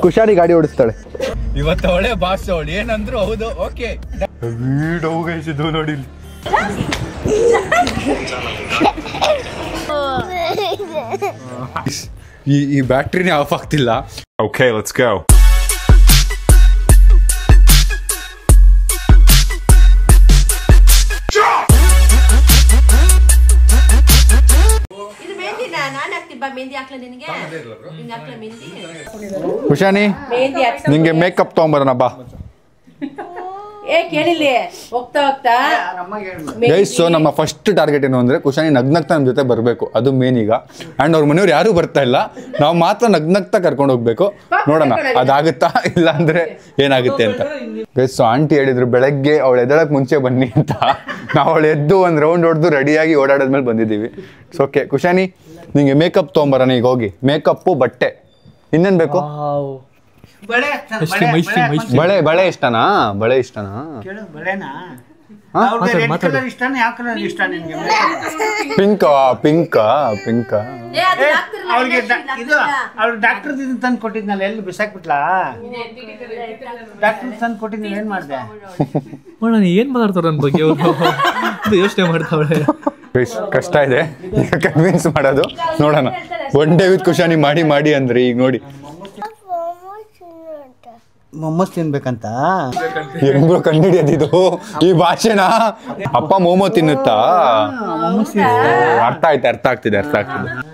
ಕುಶಾನಿ ಗಾಡಿ ಓಡಿಸ್ತಾಳೆ ಇವತ್ತು ಅವಳೆ ಬಾಸ್ ಅವಳು ಏನಂದ್ರು ಹೌದು ಓಕೆ ಇದು ನೋಡಿ ಈ ಬ್ಯಾಟ್ರಿನೇ ಆಫ್ ಆಗ್ತಿಲ್ಲ ಓಕೆ ಲೆಟ್ಸ್ ಗೋ ಕುಶಾನಿ ನಿಂಗೆ ಮೇಕಪ್ ತಗೊಂಬರೋಣ ಬಾ ಗೈಸ್ ಸೊ ನಮ್ಮ ಫಸ್ಟ್ ಟಾರ್ಗೆಟ್ ಏನು ಅಂದ್ರೆ ಕುಶಾನಿ ನಗ್ನಗ್ತಾ ನಮ್ಮ ಜೊತೆ ಬರಬೇಕು ಅದು ಮೇನ್ ಈಗ ಅಂಡ್ ಅವ್ರ ಮನೆಯವ್ರು ಯಾರು ಬರ್ತಾ ಇಲ್ಲ ನಾವು ಮಾತ್ರ ನಗ್ನಗ್ತಾ ಕರ್ಕೊಂಡು ಹೋಗ್ಬೇಕು ನೋಡೋಣ ಅದಾಗುತ್ತಾ ಇಲ್ಲ ಅಂದ್ರೆ ಏನಾಗುತ್ತೆ ಅಂತ ಗೈಸ್ ಸೊ ಆಂಟಿ ಹೇಳಿದ್ರು ಬೆಳಗ್ಗೆ ಅವಳು ಎದ್ದಳಕ್ ಮುಂಚೆ ಬನ್ನಿ ಅಂತ ನಾವು ಅವಳು ಎದ್ದು ಒಂದ್ ರೌಂಡ್ ಹೊಡೆದು ರೆಡಿಯಾಗಿ ಓಡಾಡದ್ಮೇಲೆ ಬಂದಿದ್ದೀವಿ ಸೊ ಓಕೆ ಕುಶಾನಿ ನಿಂಗೆ ಮೇಕಪ್ ತಗೊಂಬರೋಣ ಈಗ ಹೋಗಿ ಮೇಕಪ್ಪು ಬಟ್ಟೆ ಇನ್ನೇನ್ ಬೇಕು ಬಳೆ ಇಷ್ಟನಾ ಬಳೆ ಇಷ್ಟನಾ ಪಿಂಕ್ ಪಿಂಕ್ ಪಿಂಕ್ ಡಾಕ್ಟರ್ ತಂದು ಕೊಟ್ಟಿದ್ನಲ್ಲ ಎಲ್ಲಿ ಬಿಸಾಕ್ಬಿಟ್ಲಾ ಡಾಕ್ಟರ್ ತಂದು ಕೊಟ್ಟಿದ್ನ ಏನ್ ಮಾಡ್ದೆ ಏನ್ ಮಾತಾಡ್ತಾರ ನನ್ ಬಗ್ಗೆ ಯೋಚನೆ ಮಾಡ್ತಾವಳೆ ಕಷ್ಟ ಇದೆ ಕನ್ವಿನ್ಸ್ ಮಾಡೋದು ನೋಡೋಣ ಒನ್ ಡೇ ವಿತ್ ಕುಶಾನಿ ಮಾಡಿ ಮಾಡಿ ಅಂದ್ರೆ ಈಗ ನೋಡಿ ಮೊಮ್ಮಸ್ ತಿನ್ಬೇಕಂತ ಹೆಂಗ್ರು ಕಂಡಿಡಿಯೋದಿದು ಈ ಭಾಷೆನಾ ಅಪ್ಪ ಮೋಮೋ ತಿನ್ನುತ್ತಾ ಅರ್ಥ ಆಗ್ತಿದೆ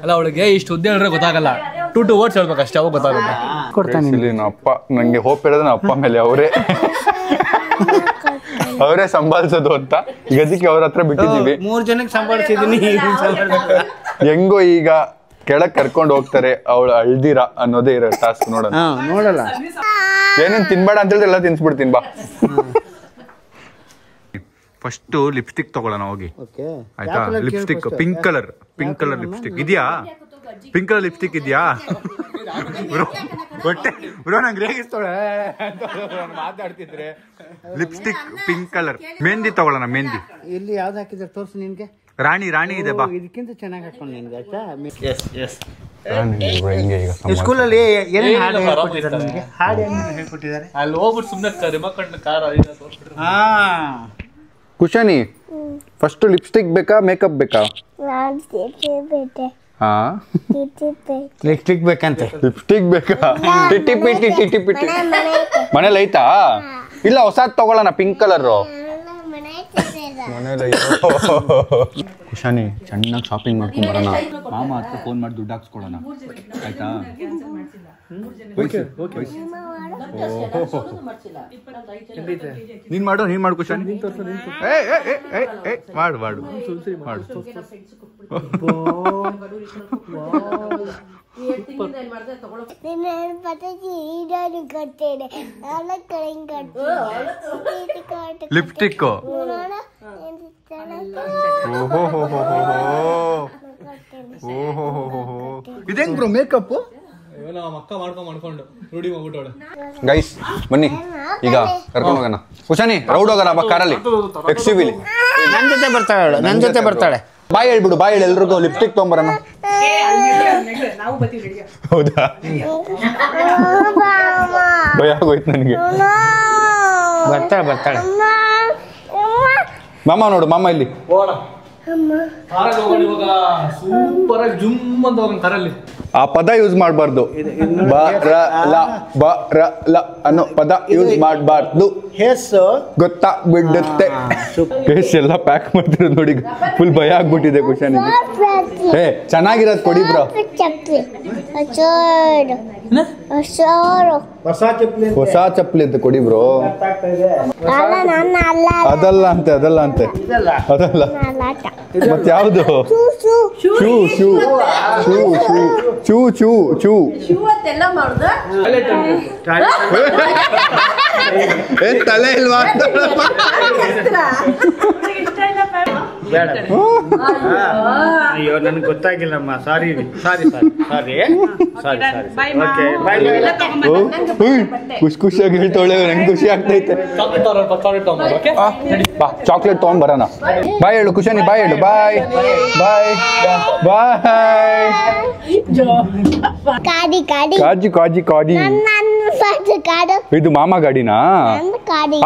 ಅಲ್ಲ ಅವಳಿಗೆ ಇಷ್ಟು ಉದ್ದೆ ಹೇಳಿದ್ರೆ ಗೊತ್ತಾಗಲ್ಲ 2 words ಹೇಳ್ಬೇಕು ಅಷ್ಟೇ ಅವಾಗ ಗೊತ್ತಾಗುತ್ತೆ ಕೊಡ್ತಾನೆ ಅಪ್ಪ ನಂಗೆ ಹೋಪ್ ಇರೋದು ಅಪ್ಪ ಮೇಲೆ ಅವರೇ ಸಂಭಾಳಿಸೋದು ಅಂತ ಈಗ ಅದಕ್ಕೆ ಅವ್ರ ಹತ್ರ ಬಿಟ್ಟಿದ್ದೀವಿ 3 ಜನಕ್ಕೆ ಸಂಭಾಳಿಸಿದೀನಿ ಹೆಂಗೋ ಈಗ ಕೆಳಗ್ ಕರ್ಕೊಂಡು ಹೋಗ್ತಾರೆ ಅವಳು ಅಳ್ದಿರ ಅನ್ನೋದೇ ಇರೋ ಟಾಸ್ಕ್ ನೋಡಲ್ಲ ಏನೇನ್ ತಿನ್ಬೇಡ ಅಂತ ಹೇಳಿದ್ರೆ ಎಲ್ಲ ತಿನ್ಸ್ಬಿಡ್ತೀನಿ ಬಾ ಫಸ್ಟ್ ಲಿಪ್ಸ್ಟಿಕ್ ತಗೊಳ್ಳೋಣ ಹೋಗಿ ಆಯ್ತಾ ಲಿಪ್ಸ್ಟಿಕ್ ಪಿಂಕ್ ಕಲರ್ ಲಿಪ್ಸ್ಟಿಕ್ ಇದೆಯಾ ಪಿಂಕ್ ಕಲರ್ ಲಿಪ್ಸ್ಟಿಕ್ ಇದೆಯಾ ಬ್ರೋ ನಂಗೆ ರೇಗಿಸ್ತೋಳೆ ಮಾತಾಡ್ತಿದ್ರೆ ಲಿಪ್ಸ್ಟಿಕ್ ಪಿಂಕ್ ಕಲರ್ ಮೆಹಂದಿ ತಗೊಳ್ಳೋಣ ಮೆಹಂದಿ ಇಲ್ಲಿ ಯಾವ್ದು ಹಾಕಿದ್ರೆ ತೋರ್ಸು ನಿನ್ಗೆ ರಾಣಿ ಇದೆ ಬಾ ಇದಕ್ಕಿಂತ ಚೆನ್ನಾಗಿ ಹಾಕೊಂಡು ನಿನ್ಗೆ ಸ್ಕೂಲಲ್ಲಿ ಏನೇನು ಹಾಡು ಹೇಳ್ಕೊಟ್ಟಿದ್ದಾರೆ ನಿಮಗೆ ಹಾಡು ಏನು ಹೇಳ್ಕೊಟ್ಟಿದ್ದಾರೆ ಅಲ್ಲಿ ಹೋಗ್ಬಿಟ್ಟು ಸುಮ್ಮನೆ ರಿಮೋಟ್ ಕಾರ್ ಕುಶಾನಿ ಫಸ್ಟ್ ಲಿಪ್ಸ್ಟಿಕ್ ಬೇಕಾ ಮೇಕಪ್ ಬೇಕಾ ಲಿಪ್ಸ್ಟಿಕ್ ಬೇಕಂತೆ ಲಿಪ್ಸ್ಟಿಕ್ ಬೇಕಾ ಟಿಟಿ ಪಿಟಿ ಮನೇಲಿ ಐತಾ ಇಲ್ಲ ಹೊಸದ್ ತಗೊಳ್ಳೋಣ ಪಿಂಕ್ ಕಲರ್ ಕುಶಾನಿ ಚೆನ್ನಾಗಿ ಶಾಪಿಂಗ್ ಮಾಡ್ಕೊಂಡ್ ಬರೋಣ ಮಾಮ ಹತ್ರ ಫೋನ್ ಮಾಡಿ ದುಡ್ಡು ಹಾಕ್ಸ್ಕೊಡೋಣ ಆಯ್ತಾ ನೀನ್ ಮಾಡು ಕುಶಾನಿ ಮಾಡು ಲಿಪ್ಸ್ಟಿಕ್ ಇದೇನ್ ಬ್ರೋ ಮೇಕಪ್ ಗೈಸ್ ಬನ್ನಿ ಈಗ ಕರ್ಕೊಂಡು ಹೋಗೋಣ ಕುಶಾನಿ ರೌಡ್ ಹೋಗೋಣ ಬಾ ಕಾರಲ್ಲಿ ಎಕ್ಸಿಬಿಲಿ ನನ್ ಜೊತೆ ಬರ್ತಾಳೆ ಬಾಯ್ ಹೇಳ್ಬಿಡು ಬಾಯ್ ಹೇಳಿ ಎಲ್ರಿಗೂ ಲಿಪ್ಸ್ಟಿಕ್ ತಗೊಂಬರೋಣ ಹೌದಾ ಭಯ ಆಗೋಯ್ತು ನನಗೆ ಬರ್ತಾಳೆ ಮಾಮ ನೋಡು ಮಾಮ ಇಲ್ಲಿ ಸೂಪರ್ ಆಗಿ ಜುಮ್ ಅಂತ ಹೋಗೋಣ ಕಾರಲ್ಲಿ ಆ ಪದ ಯೂಸ್ ಮಾಡಬಾರ್ದು ಬ ಅನ್ನೋ ಪದ ಯೂಸ್ ಮಾಡಬಾರ್ದು ಗೊತ್ತಾಗ್ಬಿಡುತ್ತೆ ಎಲ್ಲ ಪ್ಯಾಕ್ ಮಾಡ್ತಿರೋದು ನೋಡಿ ಫುಲ್ ಭಯ ಆಗ್ಬಿಟ್ಟಿದೆ ಕುಶಾನಿಗೆ ಚೆನ್ನಾಗಿರೋದು ಕೊಡಿ ಬ್ರೋ ಹೊಸ ಚಪ್ಪಲಿ ಅಂತ ಕೊಡಿ ಬ್ರೋ ಅದಲ್ಲ ಅಂತೆ ಮತ್ತೆ ಯಾವುದು ಚೂ ತಲೆ ಇಲ್ವಾ ಬೇಡ ಅಯ್ಯೋ ನನಗೆ ಗೊತ್ತಾಗಿಲ್ಲಮ್ಮ ಸಾರಿ ಸಾರಿ ಸಾರಿ ಸಾರಿ ಸಾರಿ ಸಾರಿ ಓಕೆ ಬಾಯ್ ಖುಷಿ ಖುಷಿಯಾಗಿ ಹೇಳ್ತಾಳೆ, ನಂಗೆ ಖುಷಿ ಆಗ್ತೈತೆ. ಬಾ ಚಾಕ್ಲೇಟ್ ತೊಗೊಂಡ್ ಬರೋಣ. ಬಾಯ್ ಹೇಳು ಖುಷಾನಿ, ಬಾಯ್ ಹೇಳು. ಬಾಯ್ ಬಾಯ್ ಬಾಯ್. ಗಾಡಿ ಕಾಜಿ ಕಾಜಿ ಕಾಜಿ. ಇದು ಮಾಮ ಗಾಡಿನಾ?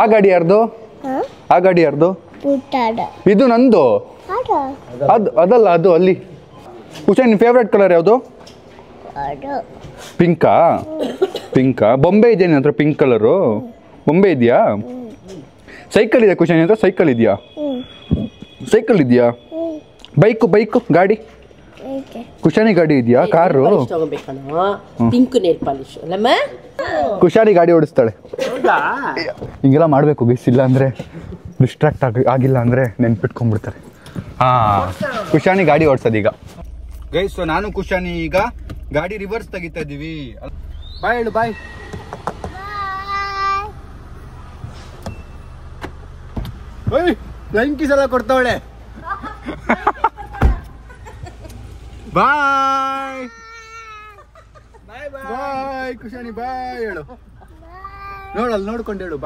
ಆ ಗಾಡಿ ಯಾರ್ದು? ಆ ಗಾಡಿ ಯಾರ್ದು? ಇದು ನಂದು. ಅದಲ್ಲ, ಅದು ಅಲ್ಲಿ. ಕುಶಾನ್ ನಿನ್ ಫೇವ್ರೆಟ್ ಕಲರ್ ಯಾವುದು? ಪಿಂಕಾ? ಬೊಂಬೆ ಇದೆಯಾ ನಿನ್ನ ಹತ್ರ? ಪಿಂಕ್ ಕಲರು ಬೊಂಬೆ ಇದೆಯಾ? ಸೈಕಲ್ ಇದೆ ಕುಶಾನ್ ಹತ್ರ? ಸೈಕಲ್ ಇದೆಯಾ? ಬೈಕು ಗಾಡಿ? ಕುಶಾನಿ ಗಾಡಿ ಇದೆಯಾ? ಕಾರು? ಕುಶಾನಿ ಗಾಡಿ ಓಡಿಸ್ತಾಳೆ. ಹಿಂಗೆಲ್ಲ ಮಾಡ್ಬೇಕು ಗೈಸ್, ಇಲ್ಲ ಅಂದ್ರೆ ಡಿಸ್ಟ್ರಾಕ್ಟ್ ಆಗಿಲ್ಲ ಅಂದ್ರೆ ನೆನ್ಪಿಟ್ಕೊಂಡ್ಬಿಡ್ತಾರೆ. ಕುಶಾನಿ ಗಾಡಿ ಓಡಿಸೋದೀಗ ಗೈಸ್. ನಾನು ಕುಶಾನಿ ಈಗ ಗಾಡಿ ರಿವರ್ಸ್ ತೆಗಿತಾ ಇದೀವಿ. ಬಾಯ್ ಹೇಳು. ಬಾಯ್ ಲಂಕಿ ಸಲ ಕೊಡ್ತಾವಳೆ. ಬಾಯ್ ಬಾಯ್ ಕುಶಾನಿ, ಬಾಯ್ ಹೇಳು. ನೋಡಲ್ಲ, ನೋಡ್ಕೊಂಡು ಹೇಳು.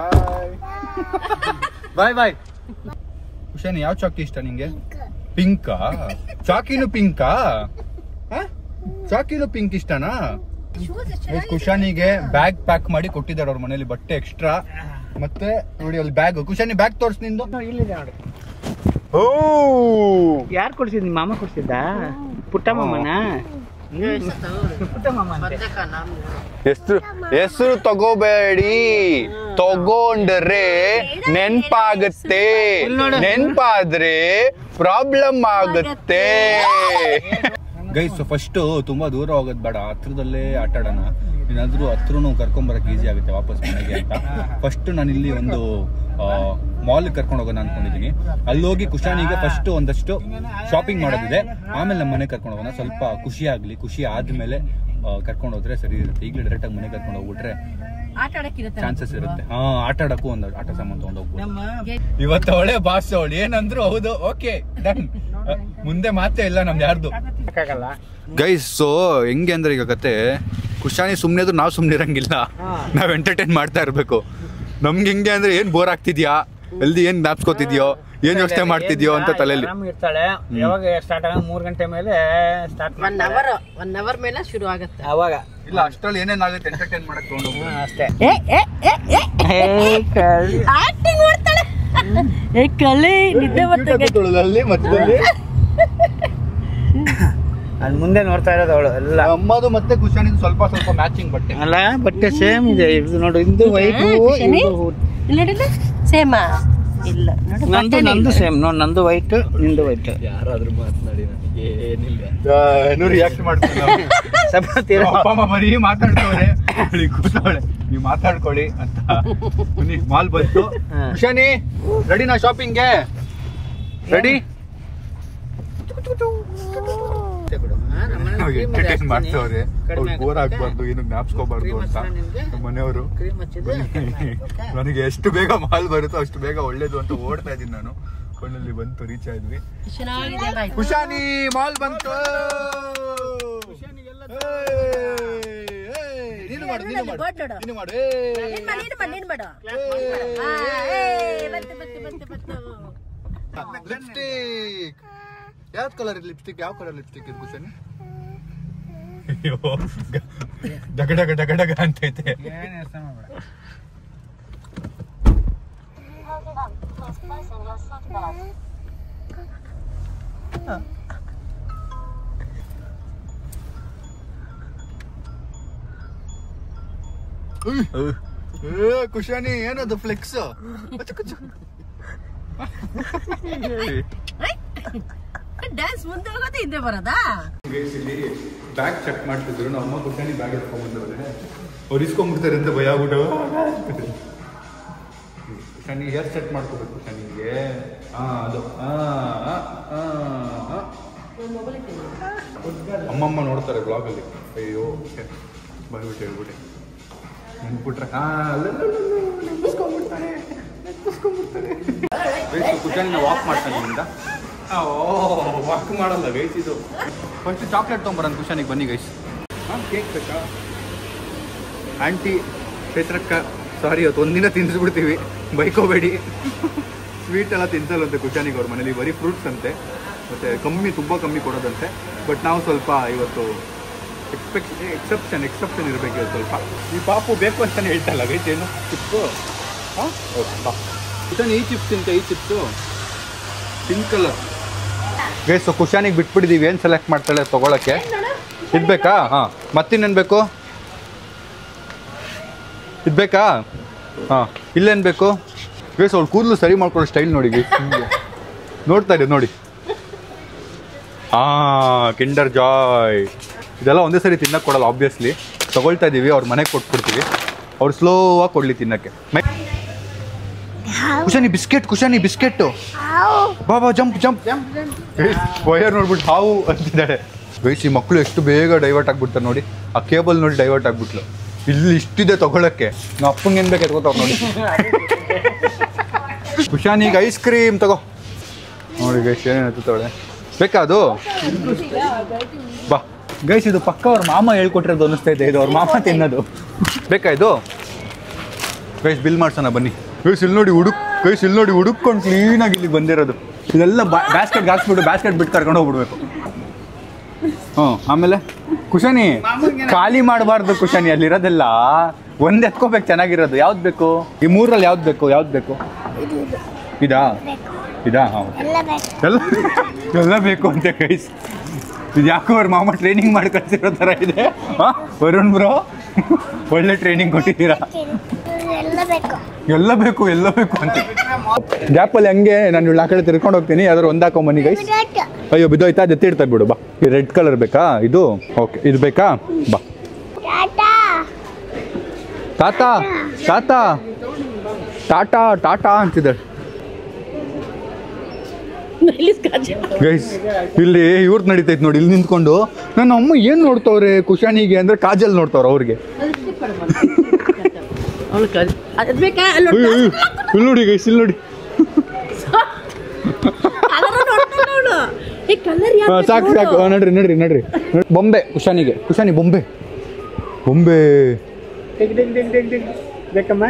ಬಾಯ್ ಕುಶಾನಿ, ಯಾವ ಚಾಕಿ ಇಷ್ಟ ನಿಂಗೆ? ಪಿಂಕಾ? ಚಾಕಿನೂ ಪಿಂಕಾ? ಚಾಕಿನೂ ಪಿಂಕ್ ಇಷ್ಟನಾ? ಕುಶಾನಿಗೆ ಬ್ಯಾಗ್ ಪ್ಯಾಕ್ ಮಾಡಿ ಕೊಟ್ಟಿದ್ದಾರೆ ಅವ್ರ ಮನೇಲಿ, ಬಟ್ಟೆ ಎಕ್ಸ್ಟ್ರಾ. ಮತ್ತೆ ನೋಡಿ ಅಲ್ಲಿ ಬ್ಯಾಗ್. ಕುಶಾನಿ ಬ್ಯಾಗ್ ತೋರ್ಸ್ ನಿಂದು. ಇಲ್ಲಿದೆ ನೋಡಿ. ಯಾರು ಕೊಡ್ಸಿದ್? ನಿಮ್ಮ ಮಾಮ ಕೊಡ್ಸಿದ್ದ? ಪುಟ್ಟ ಮಾಮನ? ಹೆಸರು ತಗೋಬೇಡಿ, ತಗೊಂಡ್ರೆ ನೆನ್ಪಾಗತ್ತೆ, ನೆನ್ಪಾದ್ರೆ ಪ್ರಾಬ್ಲಮ್ ಆಗುತ್ತೆ. ಗೈಸ್ ಫಸ್ಟ್ ತುಂಬಾ ದೂರ ಹೋಗೋದ್ ಬೇಡ, ಹತ್ರದಲ್ಲೇ ಆಟ ಆಡೋಣ. ಏನಾದ್ರೂ ಹತ್ರನು ಕರ್ಕೊಂಬರಕ್ ಈಸಿ ಆಗುತ್ತೆ ವಾಪಸ್ ಮನೆಗೆ ಅಂತ ಫಸ್ಟ್ ನಾನು ಇಲ್ಲಿ ಒಂದು ಮಾಲ್ ಕರ್ಕೊಂಡು ಹೋಗೋಣ ಅನ್ಕೊಂಡಿದೀನಿ. ಅಲ್ಲಿ ಹೋಗಿ ಕುಶಾನಿಗೆ ಫಸ್ಟ್ ಒಂದಷ್ಟು ಶಾಪಿಂಗ್ ಮಾಡೋದಿದೆ, ಆಮೇಲೆ ನಮ್ಮ ಮನೆ ಕರ್ಕೊಂಡು ಹೋಗೋಣ. ಸ್ವಲ್ಪ ಖುಷಿ ಆಗ್ಲಿ, ಖುಷಿ ಆದ್ಮೇಲೆ ಕರ್ಕೊಂಡು ಹೋದ್ರೆ ಸರಿ ಇರುತ್ತೆ. ಈಗಲೇ ಡೈರೆಕ್ಟ್ ಆಗಿ ಮನೆ ಕರ್ಕೊಂಡು ಹೋಗ್ಬಿಟ್ರೆ ಚಾನ್ಸಸ್ ಇರುತ್ತೆ. ಆಟ ಆಡಕ್ಕೂ ಒಂದು ಆಟ ಸಾಮಾನು ತಗೊಂಡು ಹೋಗ್ಬೋದು. ಇವತ್ತು ಅವಳೆ ಬಾಸ್ ಅವಳು ಏನಂದ್ರು ಹೌದು, ಓಕೆ ಡನ್. ಮುಂದೆ ಮಾತೇ ಇಲ್ಲ ನಮ್ದು ಯಾರ್ದು. ಗೈಸ್ ಸೊ ಹೆಂಗೆ ಅಂದ್ರೆ ಈಗ ಕತೆ, ಕುಶಾನಿ ಸುಮ್ನೆ ಇದ್ರು ನಾವು ಸುಮ್ನೆ ಇರಂಗಿಲ್ಲ, ನಾವ್ ಎಂಟರ್ಟೈನ್ ಮಾಡ್ತಾ ಇರ್ಬೇಕು. ನಮ್ಗೆ ಹೆಂಗೆ ಅಂದ್ರೆ ಏನ್ ಬೋರ್ ಆಗ್ತಿದ್ಯಾ, ಎಲ್ದಿ ಏನ್ ಜ್ಞಾಪಿಸ್ಕೊತಿದ್ಯೋ, ಏನ್ ಯೋಚನೆ ಮಾಡ್ತಿದ್ಯೋ ಅಂತ ತಲೆಯಲ್ಲಿ ಇರ್ತಾಳೆ. ಯಾವಾಗ ಸ್ಟಾರ್ಟ್ ಆಗ 3 ಗಂಟೆ ಮೇಲೆ ಸ್ಟಾರ್ಟ್, 1 ಅವರ್ ಮೇಲೆ ಶುರು ಆಗುತ್ತೆ. ಅವಾಗ ಇಲ್ಲ ಅಷ್ಟ್ರಲ್ಲಿ ಏನೇನಾಗುತ್ತೆ ಎಂಟರ್ಟೈನ್ ಮಾಡಕ್ ತಗೊಂಡು ಅಷ್ಟೇ. ಆಕ್ಟಿಂಗ್ ಮಾಡ್ತಾಳೆ. ಕಲೆ ನಿದ್ದೆ ಅಲ್ಲಿ ಮಧ್ಯದಲ್ಲಿ ಅಲ್ಲಿ ಮುಂದೆ ನೋಡ್ತಾ ಇರೋದು ಅವಳು ಎಲ್ಲ. ಅಮ್ಮದು ಮತ್ತೆ ಕುಶಾನಿದು ಸ್ವಲ್ಪ ಸ್ವಲ್ಪ ಮ್ಯಾಚಿಂಗ್ ಬಟ್ಟೆ ಅಲ್ಲ, ಬಟ್ಟೆ ಸೇಮ್ ಇದೆ. ಇದು ನೋಡು, ಇದು ವೈಟ್, ಸೇಮಾ ಇಲ್ಲ. ನಂದು ಸೇಮ್ ನೋಡಿ, ನಂದು ವೈಟ್, ನಿಂದು ವೈಟ್. ಯಾರಾದ್ರೂ ಮಾತನಾಡಿ ನನಗೆ ಏನಿಲ್ಲ. ಏನು ರಿಯಾಕ್ಟ್ ಮಾಡ್ತಾರೆ ಅಪ್ಪ ಅಮ್ಮ ಬರೀ ಮಾತಾಡ್ತವ್ರೆ, ಕೂತವಳೆ ನೀವು ಮಾತಾಡ್ಕೊಳ್ಳಿ ಅಂತ. ಮಾಲ್ ಬಂತು. ಕುಶಾನಿ ರೆಡಿನಾ ಶಾಪಿಂಗ್ಗೆ? ರೆಡಿ? ಎಂಟರ್ಟೈನ್ ಮಾಡ್ತವ್ರೆ, ಬೋರ್ ಆಗ್ಬಾರ್ದು, ಏನು ಜ್ಞಾಪಿಸ್ಕೋಬಾರ್ದು ಅಂತ ಮನೆಯವರು. ನನಗೆ ಎಷ್ಟು ಬೇಗ ಮಾಲ್ ಬರುತ್ತೋ ಅಷ್ಟು ಬೇಗ ಒಳ್ಳೇದು ಅಂತ ಓಡ್ತಾ ಇದ್ದೀನಿ ನಾನು. ಕೊಂಡಲ್ಲಿ ಬಂತು, ರೀಚ್ ಆದ್ವಿ. ಕುಶಾನಿ ಮಾಲ್ ಬಂತು. ನೀನು ಮಾಡು, ನೀನು ಮಾಡು, ನೀನು ಮಾಡು. ಲಿಪ್ಸ್ಟಿಕ್ ಯಾವ್ದು ಕಲರ್ ಲಿಪ್ಸ್ಟಿಕ್? ಯಾವ ಕಲರ್ ಲಿಪ್ಸ್ಟಿಕ್ ಇದು ಕುಶಾನಿ? ಅಯ್ಯೋ ಡಗ ಡಗ ಡಗ ಡಗ ಅಂತೈತೆ. ಕುಶಾನಿ ಏನದು ಫ್ಲೆಕ್ಸ್? ಡ್ಯಾನ್ಸ್ ಮುಂದೆ ಹೋಗೋದು ಹಿಂದೆ ಬರೋದಾ? ಇಲ್ಲಿ ಬ್ಯಾಗ್ ಚೆಕ್ ಮಾಡ್ತಿದ್ರು, ನಮ್ಮ ಅಮ್ಮ ಕುಶಾನಿ ಬ್ಯಾಗ್ ಎತ್ಕೊಂಡ್ಬಂದವ್ರೆ. ಅವ್ರು ಇಸ್ಕೊಂಡ್ಬಿಡ್ತಾರೆ ಅಂತ ಭಯ ಆಗ್ಬಿಟ್ಟು. ಕುಶಾನಿ ಹೇರ್ ಸೆಟ್ ಮಾಡ್ಕೋಬೇಕು ಕುಶಾನಿಗೆ. ಅದು ಅಮ್ಮಮ್ಮ ನೋಡ್ತಾರೆ ಬ್ಲಾಗಲ್ಲಿ. ಅಯ್ಯೋ ಬಂದ್ಬಿಟ್ಟು ಹೇಳ್ಬಿಟ್ಟೆ, ನೆನ್ಬಿಟ್ರೆ ನೆನ್ಪಿಸ್ಕೊಂಡ್ಬಿಡ್ತಾರೆ. ಕುಶಾನಿನ ವಾಕ್ ಮಾಡ್ತಾನೆ ಇಲ್ಲಿಂದ. ವಾಕ್ ಮಾಡಲ್ಲ ಗೈಸ್ ಇದು. ಫಸ್ಟ್ ಚಾಕ್ಲೇಟ್ ತೊಗೊಂಬರೋಣ ಕುಶಾನಿಗೆ, ಬನ್ನಿ ಗೈಸ್. ಕೇಕ್ ಬೇಕಾ ಆಂಟಿ? ಪೇತ್ರಕ್ಕ ಸಾರಿ, ಇವತ್ತು ಒಂದಿನ ತಿನ್ನಿಸ್ಬಿಡ್ತೀವಿ, ಬೈಕೋಬೇಡಿ. ಸ್ವೀಟ್ ಎಲ್ಲ ತಿನ್ಸಲ್ಲಂತೆ ಕುಶಾನಿಗೆ ಅವ್ರ ಮನೇಲಿ, ಬರೀ ಫ್ರೂಟ್ಸ್ ಅಂತೆ, ಮತ್ತು ಕಮ್ಮಿ, ತುಂಬ ಕಮ್ಮಿ ಕೊಡೋದಂತೆ. ಬಟ್ ನಾವು ಸ್ವಲ್ಪ ಇವತ್ತು ಎಕ್ಸೆಪ್ಷನ್ ಇರಬೇಕು ಇವತ್ತು ಸ್ವಲ್ಪ. ಈ ಪಾಪು ಬೇಕು ಅಂತಲೇ ಹೇಳ್ತಲ್ಲ ಗೈಸ್. ಏನು ಚಿಪ್ಸು? ಹಾಂ ಓಕೆ ಬಾ ಕುಶಾನಿ, ಈ ಚಿಪ್ಸ್ ತಿಂತೆ, ಈ ಚಿಪ್ಸು ಪಿಂಕ್ ಕಲರ್ ಗೈಸ್. ಕುಶಾನಿಗೆ ಬಿಟ್ಬಿಟ್ಟಿದ್ದೀವಿ, ಏನು ಸೆಲೆಕ್ಟ್ ಮಾಡ್ತಾಳೆ ತೊಗೊಳಕ್ಕೆ. ಇದು ಬೇಕಾ? ಹಾಂ, ಮತ್ತಿನ್ನೇನು ಬೇಕು? ಇದು ಬೇಕಾ? ಹಾಂ, ಇಲ್ಲೇನು ಬೇಕು ಗೈಸ್? ಅವ್ಳು ಕೂದಲು ಸರಿ ಮಾಡ್ಕೊಳ್ಳೋ ಸ್ಟೈಲ್ ನೋಡಿ ಗೈಸ್, ನೋಡ್ತಾ ಇದ್ದೀವಿ ನೋಡಿ. ಕಿಂಡರ್ ಜಾಯ್ ಇದೆಲ್ಲ ಒಂದೇ ಸರಿ ತಿನ್ನಕ್ಕೆ ಕೊಡಲ್ಲ ಆಬ್ವಿಯಸ್ಲಿ, ತೊಗೊಳ್ತಾ ಇದ್ದೀವಿ, ಅವ್ರ ಮನೆಗೆ ಕೊಟ್ಬಿಡ್ತೀವಿ, ಅವ್ರು ಸ್ಲೋವಾಗಿ ಕೊಡಲಿ ತಿನ್ನಕ್ಕೆ. ಕುಶಾನಿ ಬಿಸ್ಕೆಟ್, ಕುಶಾನಿ ಬಿಸ್ಕೆಟ್ಟು. ಬಾ ಜಂಪ್ ಜಂಪ್ ವಯರ್ ನೋಡ್ಬಿಟ್ಟು ಹಾವು ಅಂತಿದ್ದಾಳೆ ಗೈಸ್. ಈ ಮಕ್ಕಳು ಎಷ್ಟು ಬೇಗ ಡೈವರ್ಟ್ ಆಗ್ಬಿಡ್ತಾರೆ ನೋಡಿ, ಆ ಕೇಬಲ್ ನೋಡಿ ಡೈವರ್ಟ್ ಆಗ್ಬಿಟ್ಲು. ಇಲ್ಲಿ ಇಷ್ಟಿದೆ ತೊಗೊಳಕ್ಕೆ, ನಾವು ಅಪ್ಪಂಗೆ ಏನು ಬೇಕು ಎತ್ಕೋತಾವ್ ನೋಡಿ. ಕುಶಾನಿಗೆ ಐಸ್ ಕ್ರೀಮ್ ತಗೋ ನೋಡಿ ಗೈಸ್, ಏನೇನು ಎತ್ತುತ್ತಾಳೆ. ಬೇಕಾ ಅದು? ಬಾ ಗೈಸ್, ಇದು ಪಕ್ಕ ಅವ್ರ ಮಾಮ ಹೇಳ್ಕೊಟ್ಟಿರೋದು ಅನ್ನಿಸ್ತೈತೆ, ಇದು ಅವ್ರ ಮಾಮ ತಿನ್ನೋದು. ಬೇಕಾ ಇದು? ಗೈಸ್ ಬಿಲ್ ಮಾಡ್ಸೋಣ ಬನ್ನಿ ಗೈಸ್. ಇಲ್ಲಿ ನೋಡಿ ಗೈಸ್, ಇಲ್ಲಿ ನೋಡಿ ಹುಡುಕೊಂಡು ಕ್ಲೀನಾಗಿ ಇಲ್ಲಿಗೆ ಬಂದಿರೋದು. ಇದೆಲ್ಲ ಬ್ಯಾಸ್ಕೆಟ್ಗೆ ಹಾಕ್ಸ್ಬಿಟ್ಟು ಬ್ಯಾಸ್ಕೆಟ್ ಬಿಟ್ಟು ಕರ್ಕೊಂಡು ಹೋಗ್ಬಿಡ್ಬೇಕು. ಆಮೇಲೆ ಕುಶಾನಿ ಖಾಲಿ ಮಾಡಬಾರ್ದು ಕುಶಾನಿ, ಅಲ್ಲಿರೋದೆಲ್ಲ ಒಂದ್ ಎತ್ಕೋಬೇಕು ಚೆನ್ನಾಗಿರೋದು. ಯಾವ್ದು ಬೇಕು? ಈ ಮೂರಲ್ಲಿ ಯಾವ್ದು ಬೇಕು? ಇದಾ? ಹಾಂ, ಎಲ್ಲ ಬೇಕು ಅಂತ ಗೈಸ್. ಇದು ಯಾಕೋ ಅವ್ರ ಮಾಮ ಟ್ರೈನಿಂಗ್ ಮಾಡಿ ಕಳ್ಸಿರೋ ಥರ ಇದೆ. ವರುಣ್ ಬ್ರೋ ಒಳ್ಳೆ ಟ್ರೈನಿಂಗ್ ಕೊಟ್ಟಿದ್ದೀರಾ. ಎಲ್ಲ ಬೇಕು ಅಂತ ಗ್ಯಾಪಲ್ಲಿ ಹಂಗೆ ನಾನು ಆ ಕಡೆ ತಿರ್ಕೊಂಡು ಹೋಗ್ತೀನಿ, ಯಾವ್ದಾರು ಒಂದು ಹಾಕೊಂಬನ್ನಿ ಗೈಸ್. ಅಯ್ಯೋ ಬಿದ್ದೋಯ್ತಾ? ಅದು ಎತ್ತಿಡ್ತಾ ಬಿಡು. ಬಾ, ಈ ರೆಡ್ ಕಲರ್ ಬೇಕಾ? ಇದು ಓಕೆ, ಇದು ಬೇಕಾ? ಬಾ. ಟಾಟಾ ಟಾಟಾ ಟಾಟಾ ಟಾಟಾ ಅಂತಿದ್ದಾಳೆ ಗೈಸ್. ಇಲ್ಲಿ ಇವ್ರದ್ದು ನಡೀತೈತೆ ನೋಡಿ, ಇಲ್ಲಿ ನಿಂತ್ಕೊಂಡು ನನ್ನ ಅಮ್ಮ ಏನು ನೋಡ್ತವ್ರೆ ಕುಶಾನಿಗೆ ಅಂದರೆ ಕಾಜಲ್ ನೋಡ್ತವ್ರೆ ಅವ್ರಿಗೆ. ಇಲ್ಲಿ ನೋಡಿ ಗೈಸ್, ಇಲ್ಲಿ ನೋಡಿ. ಸಾಕು ನಡ್ರಿ. ಬೊಂಬೆ ಕುಶಾನಿಗೆ, ಕುಶಾನಿ ಬೊಂಬೆ ಬೇಕಮ್ಮ.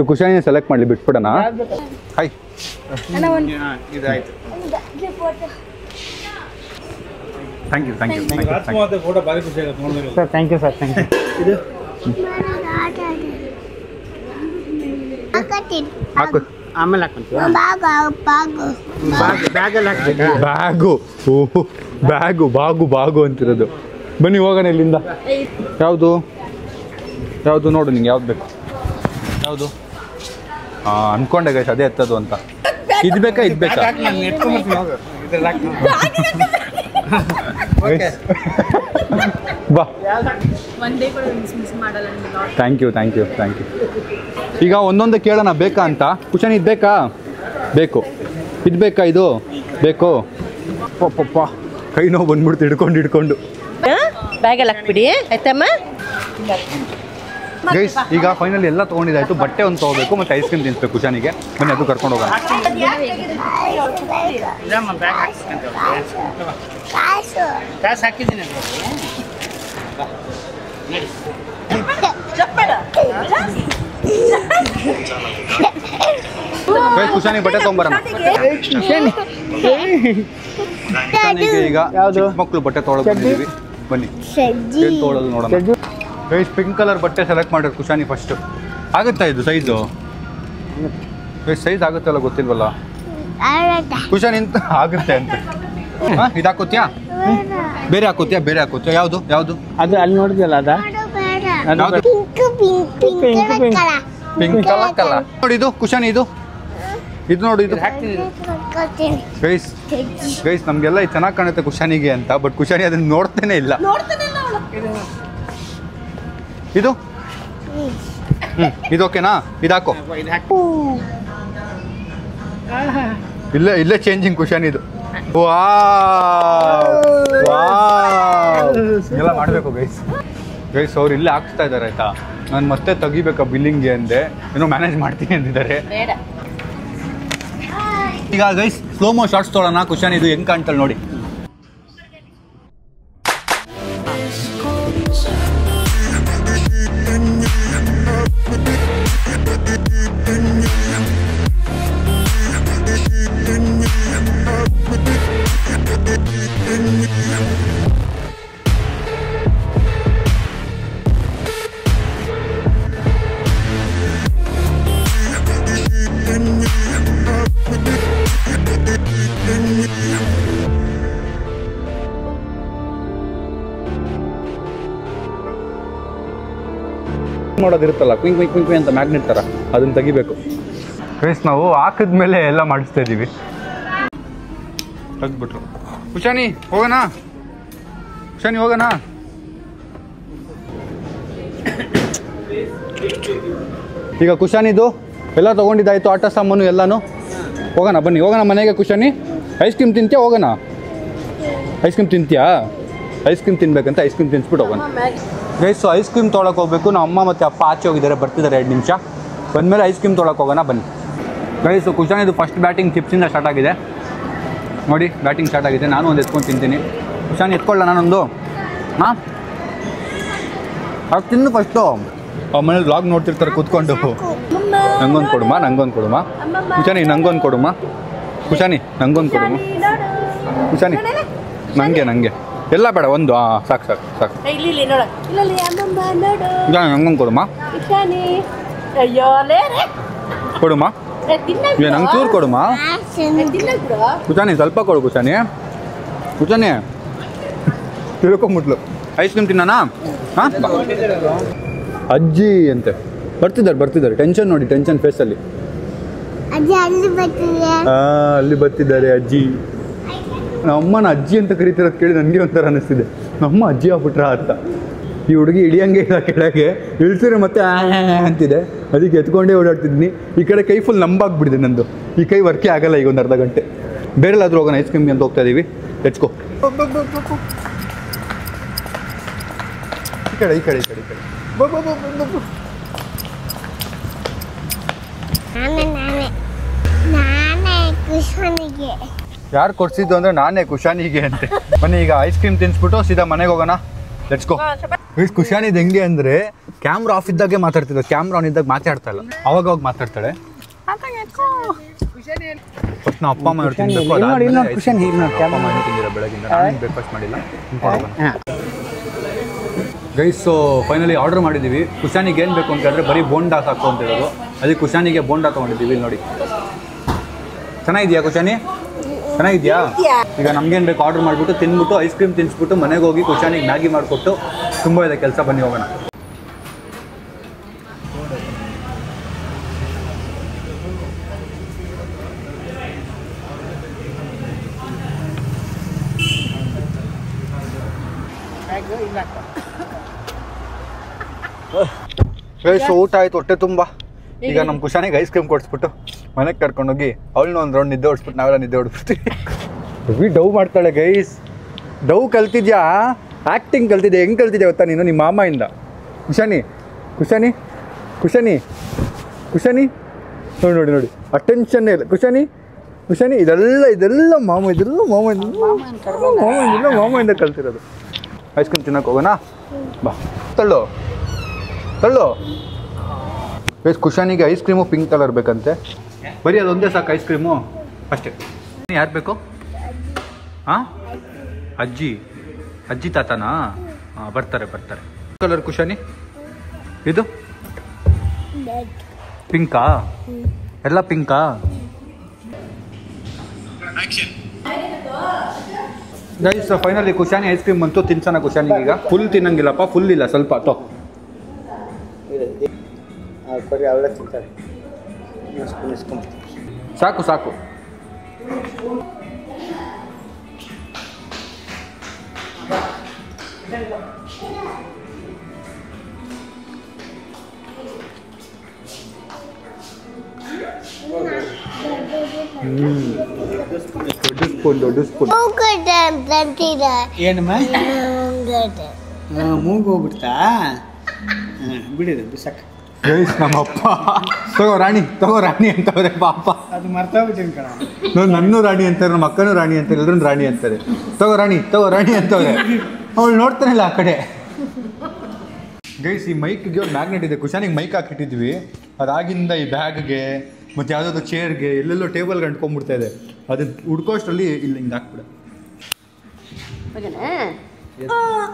ಕುಶಾನಿನ ಸೆಲೆಕ್ಟ್ ಮಾಡಲಿ, ಬಿಟ್ಬಿಡೋಣ. ಹಾಯ್, ಇದಾಯ್ತು. Thank you. ಫೋಟೋ ಭಾರಿ ಖುಷಿ ಆಗುತ್ತೆ ನೋಡಿದ್ರೆ sir. Thank you sir, thank you. ಇದು ಹಾಕು, ಆಮೇಲೆ ಹಾಕೊಂತೀವಿ. ಬ್ಯಾಗಲ್ಲಿ ಹಾಕ್ಬೇಕು. ಬಾಗು ಅಂತಿರೋದು. ಬನ್ನಿ ಹೋಗೋಣ ಇಲ್ಲಿಂದ. ಯಾವುದು ನೋಡು, ನಿಂಗೆ ಯಾವ್ದು ಬೇಕು? ಯಾವುದು? ಅನ್ಕೊಂಡೆ ಗೈಸ್ ಅದೇ ಎತ್ತದು ಅಂತ. ಇದು ಬೇಕಾ? ಬಾ. Thank you. ಈಗ ಒಂದೊಂದೇ ಕೇಳೋಣ ಬೇಕಾ ಅಂತ. ಕುಶಾನಿ ಇದು ಬೇಕಾ? ಇದು ಬೇಕಾ? ಇದು ಬೇಕು. ಪಪ್ಪ ಕೈ ನೋವು ಬಂದ್ಬಿಡ್ತು ಹಿಡ್ಕೊಂಡು. ಬ್ಯಾಗಲ್ಲಿ ಹಾಕ್ಬಿಡಿ ಆಯ್ತಮ್ಮ. ಗೈಸ್ ಈಗ ಫೈನಲಿ ಎಲ್ಲ ತೊಗೊಂಡಿದ್ದಾಯ್ತು. ಬಟ್ಟೆ ಒಂದು ತೊಗೋಬೇಕು ಮತ್ತು ಐಸ್ ಕ್ರೀಮ್ ತಿನ್ಸ್ಬೇಕು ಕುಶಾನಿಗೆ. ಬನ್ನಿ ಅದು ಕರ್ಕೊಂಡು ಹೋಗೋಣ. ಕಾಸು ಹಾಕಿದ್ದೀನಿ. ಗೈಸ್ ಕುಶಾನಿಗೆ ಬಟ್ಟೆ ತೊಗೊಂಬರೋಣ. ಈಗ ಯಾವುದು ಮಕ್ಕಳು ಬಟ್ಟೆ ತೊಗೊಳಕ್ಕೆ ಬಂದಿದ್ದೀವಿ. ಬನ್ನಿ ಏನು ತೊಗೊಳೋದು ನೋಡೋಣ. ಗೈಸ್ ಪಿಂಕ್ ಕಲರ್ ಬಟ್ಟೆ ಸೆಲೆಕ್ಟ್ ಮಾಡಿರೋ ಕುಶಾನಿ ಫಸ್ಟು. ಆಗುತ್ತಾ ಇದು ಸೈಜು? ಸೈಜ್ ಆಗುತ್ತಲ್ಲ ಗೊತ್ತಿಲ್ವಲ್ಲ ಕುಶಾನಿ ಅಂತ. ಆಗುತ್ತೆ ಅಂತ. ಹಾಂ, ಇದು ಹಾಕೋತ್ಯಾ? ಬೇರೆ ಹಾಕೋತ್ಯಾ? ಯಾವುದು ಅದು ಅಲ್ಲಿ ನೋಡಿದ್ಯಲ್ಲ, ಅದ ಪಿಂಕ್ ಕಲರ್ ನೋಡಿ. ಇದು ಕುಶಾನಿ, ಇದು ನೋಡಿ. ಇದು ಗೈಸ್ ನಮಗೆಲ್ಲ ಇದು ಚೆನ್ನಾಗಿ ಕಾಣುತ್ತೆ ಕುಶಾನಿಗೆ ಅಂತ, ಬಟ್ ಕುಶಾನಿ ಅದನ್ನ ನೋಡ್ತೇನೆ ಇಲ್ಲ. ಇದು ಇದು ಓಕೆನಾ? ಇದು ಹಾಕೋ. ಇಲ್ಲೇ ಚೇಂಜಿಂಗ್ ಕುಶಾನಿ ಇದು. ಎಲ್ಲ ಮಾಡಬೇಕು ಗೈಸ್ ಅವ್ರು ಇಲ್ಲೇ ಹಾಕ್ಸ್ತಾ ಇದ್ದಾರೆ ಆಯ್ತಾ. ನಾನು ಮತ್ತೆ ತೆಗಿಬೇಕಾ ಬಿಲ್ಲಿಂಗ್ಗೆ ಅಂದೆ, ಏನೋ ಮ್ಯಾನೇಜ್ ಮಾಡ್ತೀನಿ ಅಂತಿದ್ದಾರೆ. ಈಗ ಗೈಸ್ ಸ್ಲೋಮೋ ಶಾರ್ಟ್ಸ್ ತೊಗೊಳ್ಳೋಣ. ಕುಶನ್ ಇದು ಹೆಂಗೆ ಕಾಣ್ತಲ್ಲ ನೋಡಿ. ಮಾಡೋದಿರುತ್ತಲ್ಲ ಕ್ವಿಂಕ್ ಕ್ವಿಂಕ್ ಕ್ವಿಂಕ್ ಅಂತ ಮ್ಯಾಗ್ನೆಟ್ ಥರ, ಅದನ್ನು ತೆಗಿಬೇಕು ಗೈಸ್. ನಾವು ಹಾಕಿದ್ಮೇಲೆ ಎಲ್ಲ ಮಾಡಿಸ್ತಾ ಇದ್ದೀವಿ. ತೆಗ್ದ್ಬಿಟ್ರು. ಕುಶಾನಿ ಹೋಗೋಣ, ಕುಶಾನಿ ಹೋಗೋಣ. ಈಗ ಕುಶಾನಿದು ಎಲ್ಲ ತೊಗೊಂಡಿದ್ದಾಯ್ತು, ಆಟ ಸಾಮಾನು ಎಲ್ಲನೂ. ಹೋಗೋಣ ಬನ್ನಿ, ಹೋಗೋಣ ಮನೆಗೆ. ಕುಶಾನಿ ಐಸ್ ಕ್ರೀಮ್ ತಿಂತೀಯಾ? ಹೋಗೋಣ. ಐಸ್ ಕ್ರೀಮ್ ತಿಂತೀಯಾ? ಐಸ್ ಕ್ರೀಮ್ ತಿನ್ಬೇಕಂತ ಐಸ್ ಕ್ರೀಮ್ ತಿನ್ಸ್ಬಿಟ್ಟು ಹೋಗೋಣ ಗೈಸ್. ಐಸ್ ಕ್ರೀಮ್ ತೊಗೊಳಕ್ಕೆ ಹೋಗ್ಬೇಕು. ನಮ್ಮ ಅಮ್ಮ ಮತ್ತು ಅಪ್ಪ ಆಚೆ ಹೋಗಿದ್ದಾರೆ, ಬರ್ತಿದ್ದಾರೆ 2 ನಿಮಿಷ. ಬಂದಮೇಲೆ ಐಸ್ ಕ್ರೀಮ್ ತೊಗೊಳಕ್ಕೆ ಹೋಗೋಣ ಬನ್ನಿ ಗೈಸ್. ಕುಶಾನಿದು ಫಸ್ಟ್ ಬ್ಯಾಟಿಂಗ್ ಚಿಪ್ಸಿಂದ ಸ್ಟಾರ್ಟ್ ಆಗಿದೆ ನೋಡಿ. ಬ್ಯಾಟಿಂಗ್ ಸ್ಟಾರ್ಟ್ ಆಗಿದೆ. ನಾನು ಒಂದು ಎತ್ಕೊಂಡು ತಿಂತೀನಿ. ಕುಶಾನಿ ಎತ್ಕೊಳ್ಳ ನಾನೊಂದು. ಹಾಂ ಅದು ತಿನ್ನು ಫಸ್ಟು. ಮನೇಲಿ ವ್ಲಾಗ್ ನೋಡ್ತಿರ್ತಾರೆ ಕೂತ್ಕೊಂಡು. ನಂಗೊಂದು ಕೊಡುಮ, ನಂಗೊಂದು ಕೊಡುಮ. ಕುಶಾನಿ ನಂಗೊಂದು ಕೊಡುಮ. ಕುಶಾನಿ ನಂಗೊಂದು ಕೊಡುಮ. ಕುಶಾನಿ ನನಗೆ ಎಲ್ಲ ಬೇಡ, ಒಂದು. ಸಾಕು ಸಾಕು ಸಾಕು. ನಂಗೊಂದು ಕೊಡುಮ. ಕೊಡುಮ. ನಂಗೆ ಚೂರು ಕೊಡುಮ. ಕುಶಾನಿ ಸ್ವಲ್ಪ ಕೊಡು. ಕುಶಾನಿ ಕುಶಾನಿ ತಿಳ್ಕೊಂಬಿಟ್ಲು. ಐಸ್ ಕ್ರೀಮ್ ತಿನ್ನೋಣ? ಹಾಂ ಅಜ್ಜಿ ಅಂತೆ ಬರ್ತಿದ್ದಾರೆ. ಟೆನ್ಷನ್ ನೋಡಿ, ಟೆನ್ಷನ್ ಫೇಸಲ್ಲಿ. ಅಲ್ಲಿ ಬರ್ತಿದ್ದಾರೆ ಅಜ್ಜಿ. ನಮ್ಮನ ಅಜ್ಜಿ ಅಂತ ಕರಿತಿರೋದು ಕೇಳಿ ನನಗೆ ಒಂಥರ ಅನ್ನಿಸ್ತಿದೆ. ನಮ್ಮ ಅಜ್ಜಿ ಆಗ್ಬಿಟ್ರ ಅಂತ. ಈ ಹುಡುಗಿ ಇಳಿಯಂಗೆ ಇಲ್ಲ ಕೆಳಗೆ, ಇಳಿಸಿದ್ರೆ ಮತ್ತೆ ಅಂತಿದೆ. ಅದಕ್ಕೆ ಎತ್ಕೊಂಡೇ ಓಡಾಡ್ತಿದ್ದೀನಿ. ಈ ಕಡೆ ಕೈ ಫುಲ್ ನಂಬಾಗ್ಬಿಟ್ಟಿದೆ ನಂದು. ಈ ಕೈ ವರ್ಕೇ ಆಗಲ್ಲ ಈಗ ಒಂದು ಅರ್ಧ ಗಂಟೆ. ಬೇರೆಲ್ಲಾದ್ರೂ ಹೋಗೋಣ ಐಸ್ ಕ್ರೀಮ್ ಅಂತ ಹೋಗ್ತಾ ಇದ್ದೀವಿ. ಎಚ್ಕೋ ಈ ಕಡೆ. ಯಾರು ಕೊಡ್ಸಿದ್ದು ಅಂದ್ರೆ ನಾನೇ, ಕುಶಾನಿಗೆ ಅಂತೆ. ಬನ್ನಿ ಈಗ ಐಸ್ ಕ್ರೀಮ್ ತಿನ್ಸ್ಬಿಟ್ಟು ಸೀದಾ ಮನೆಗೆ ಹೋಗೋಣ. Let's go. ಕುಶಾನಿದ್ ಹೆಂಗೆ ಅಂದ್ರೆ ಕ್ಯಾಮ್ರಾ ಆಫ್ ಇದ್ದಾಗೆ ಮಾತಾಡ್ತಿದ್ದ, ಕ್ಯಾಮ್ರಾ ಆನ್ ಇದ್ದಾಗ ಮಾತಾಡ್ತಾ ಇಲ್ಲ. ಅವಾಗ ಮಾತಾಡ್ತಾಳೆ. ಫಸ್ಟ್ ನಾವು ಅಪ್ಪ ಅಮ್ಮ ತಿನ್ಬೇಕು. ಬೆಳಗಿಂದ ಬ್ರೇಕ್ಫಾಸ್ಟ್ ಮಾಡಿಲ್ಲ. ಗೈಸ್ ಫೈನಲಿ ಆರ್ಡರ್ ಮಾಡಿದ್ದೀವಿ. ಕುಶಾನಿಗೆ ಏನು ಬೇಕು ಅಂತ ಹೇಳಿದ್ರೆ ಬರೀ ಬೋಂಡಾ ಸಾಕು ಅಂತ ಹೇಳೋದು. ಅದಕ್ಕೆ ಕುಶಾನಿಗೆ ಬೋಂಡಾ ತೊಗೊಂಡಿದ್ದೀವಿ. ಇಲ್ಲಿ ನೋಡಿ ಚೆನ್ನಾಗಿದೆಯಾ ಕುಶಾನಿ? ಚೆನ್ನಾಗಿದೆಯಾ? ಈಗ ನಮ್ಗೇನು ಬೇಕು ಆರ್ಡರ್ ಮಾಡಿಬಿಟ್ಟು ತಿನ್ಬಿಟ್ಟು ಐಸ್ ಕ್ರೀಮ್ ತಿನ್ಸ್ಬಿಟ್ಟು ಮನೆಗೆ ಹೋಗಿ ಕುಶಾನಿಗೆ ಮ್ಯಾಗಿ ಮಾಡಿಕೊಟ್ಟು ತುಂಬ ಇದೆ ಕೆಲಸ. ಬನ್ನಿ ಹೋಗೋಣ. ಊಟ ಆಯ್ತು, ಹೊಟ್ಟೆ ತುಂಬ. ಈಗ ನಮ್ಮ ಕುಶಾನಿಗೆ ಐಸ್ ಕ್ರೀಮ್ ಕೊಡಿಸ್ಬಿಟ್ಟು ಮನೆಗೆ ಕರ್ಕೊಂಡೋಗಿ ಅವಳನ್ನ ಒಂದು ರೌಂಡ್ ನಿದ್ದೆ ಹೊಡ್ಸ್ಬಿಟ್ಟು ನಾವೆಲ್ಲ ನಿದ್ದೆ ಹೊಡ್ಬಿಡ್ತೀವಿ. ಹೆವಿ ಡವ್ ಮಾಡ್ತಾಳೆ ಗೈಸ್. ಡವ್ ಕಲ್ತಿದ್ಯಾ? ಆ್ಯಕ್ಟಿಂಗ್ ಕಲ್ತಿದ್ಯಾ? ಹೆಂಗೆ ಕಲ್ತಿದ್ಯಾ ಗೊತ್ತಾ ನೀನು? ನಿಮ್ಮ ಮಾಮೆಯಿಂದ. ಕುಶಾನಿ ನೋಡಿ ಅಟೆನ್ಷನ್ನೇ ಇಲ್ಲ. ಕುಶಾನಿ ಇದೆಲ್ಲ ಮಾಮೆಯಿಂದ ಕಲ್ತಿರೋದು. ಐಸ್ ಕ್ರೀಮ್ ತಿನ್ನಕ್ಕೆ ಹೋಗೋಣ ಬಾ. ತಳ್ಳು ಬೇಸ್. ಕುಶಾನಿಗೆ ಐಸ್ ಕ್ರೀಮು ಪಿಂಕ್ ಕಲರ್ ಬೇಕಂತೆ. ಬರೀ ಅದೊಂದೇ ಸಾಕು ಐಸ್ ಕ್ರೀಮು ಅಷ್ಟೇ. ಯಾರು ಬೇಕು? ಹಾಂ ಅಜ್ಜಿ ತಾತನಾ? ಹಾಂ ಬರ್ತಾರೆ. ಕಲರ್ ಕುಶಾನಿ ಇದು ಪಿಂಕಾ? ಎಲ್ಲ ಪಿಂಕಾ? ಗೈಸ್ ಫೈನಲಿ ಕುಶಾನಿ ಐಸ್ ಕ್ರೀಮ್ ಬಂತು. ತಿನ್ಸೋಣ ಕುಶಾನಿಗೆ. ಈಗ ಫುಲ್ ತಿನ್ನಂಗಿಲ್ಲಪ್ಪ, ಫುಲ್ ಇಲ್ಲ, ಸ್ವಲ್ಪ ತೋ. ಸಾಕು. ದೊಡ್ಡ ಸ್ಪೂನ್. ಏನಮ್ಮ ಮೂಗು ಹೋಗ್ಬಿಡ್ತಾ? ಬಿಡಿದೆ ಬಿಸಾಕ. ಗೈಸ್ ನಮ್ಮಪ್ಪ ತಗೋ ರಾಣಿ ಅಂತವ್ರೆ ಪಾಪ. ಅದು ಮರ್ತೋಗ್ಬಿಟ್ಟಿನಿ ಕಣ. ನನ್ನೂ ರಾಣಿ ಅಂತಾರೆ, ನಮ್ಮ ಅಕ್ಕನೂ ರಾಣಿ ಅಂತಾರೆ, ಎಲ್ಲರೂ ರಾಣಿ ಅಂತಾರೆ. ತಗೋ ರಾಣಿ ಅಂತವ್ರೆ. ಅವಳು ನೋಡ್ತಾನಿಲ್ಲ ಆ ಕಡೆ. ಗೈಸ್ ಈ ಮೈಕ್ಗೆ ಒಂದು ಮ್ಯಾಗ್ನೆಟ್ ಇದೆ, ಕುಶಾನಿಗೆ ಮೈಕ್ ಹಾಕಿಟ್ಟಿದ್ವಿ. ಅದಾಗಿಂದ ಈ ಬ್ಯಾಗ್ಗೆ ಮತ್ತು ಯಾವುದಾದ್ರು ಚೇರ್ಗೆ ಎಲ್ಲೆಲ್ಲೋ ಟೇಬಲ್ಗೆ ಅಂಟ್ಕೊಂಡ್ಬಿಡ್ತಾ ಇದೆ. ಅದನ್ನ ಹುಡ್ಕೋಷ್ಟರಲ್ಲಿ ಇಲ್ಲಿ ಹಿಂಗೆ ಹಾಕ್ಬಿಡ.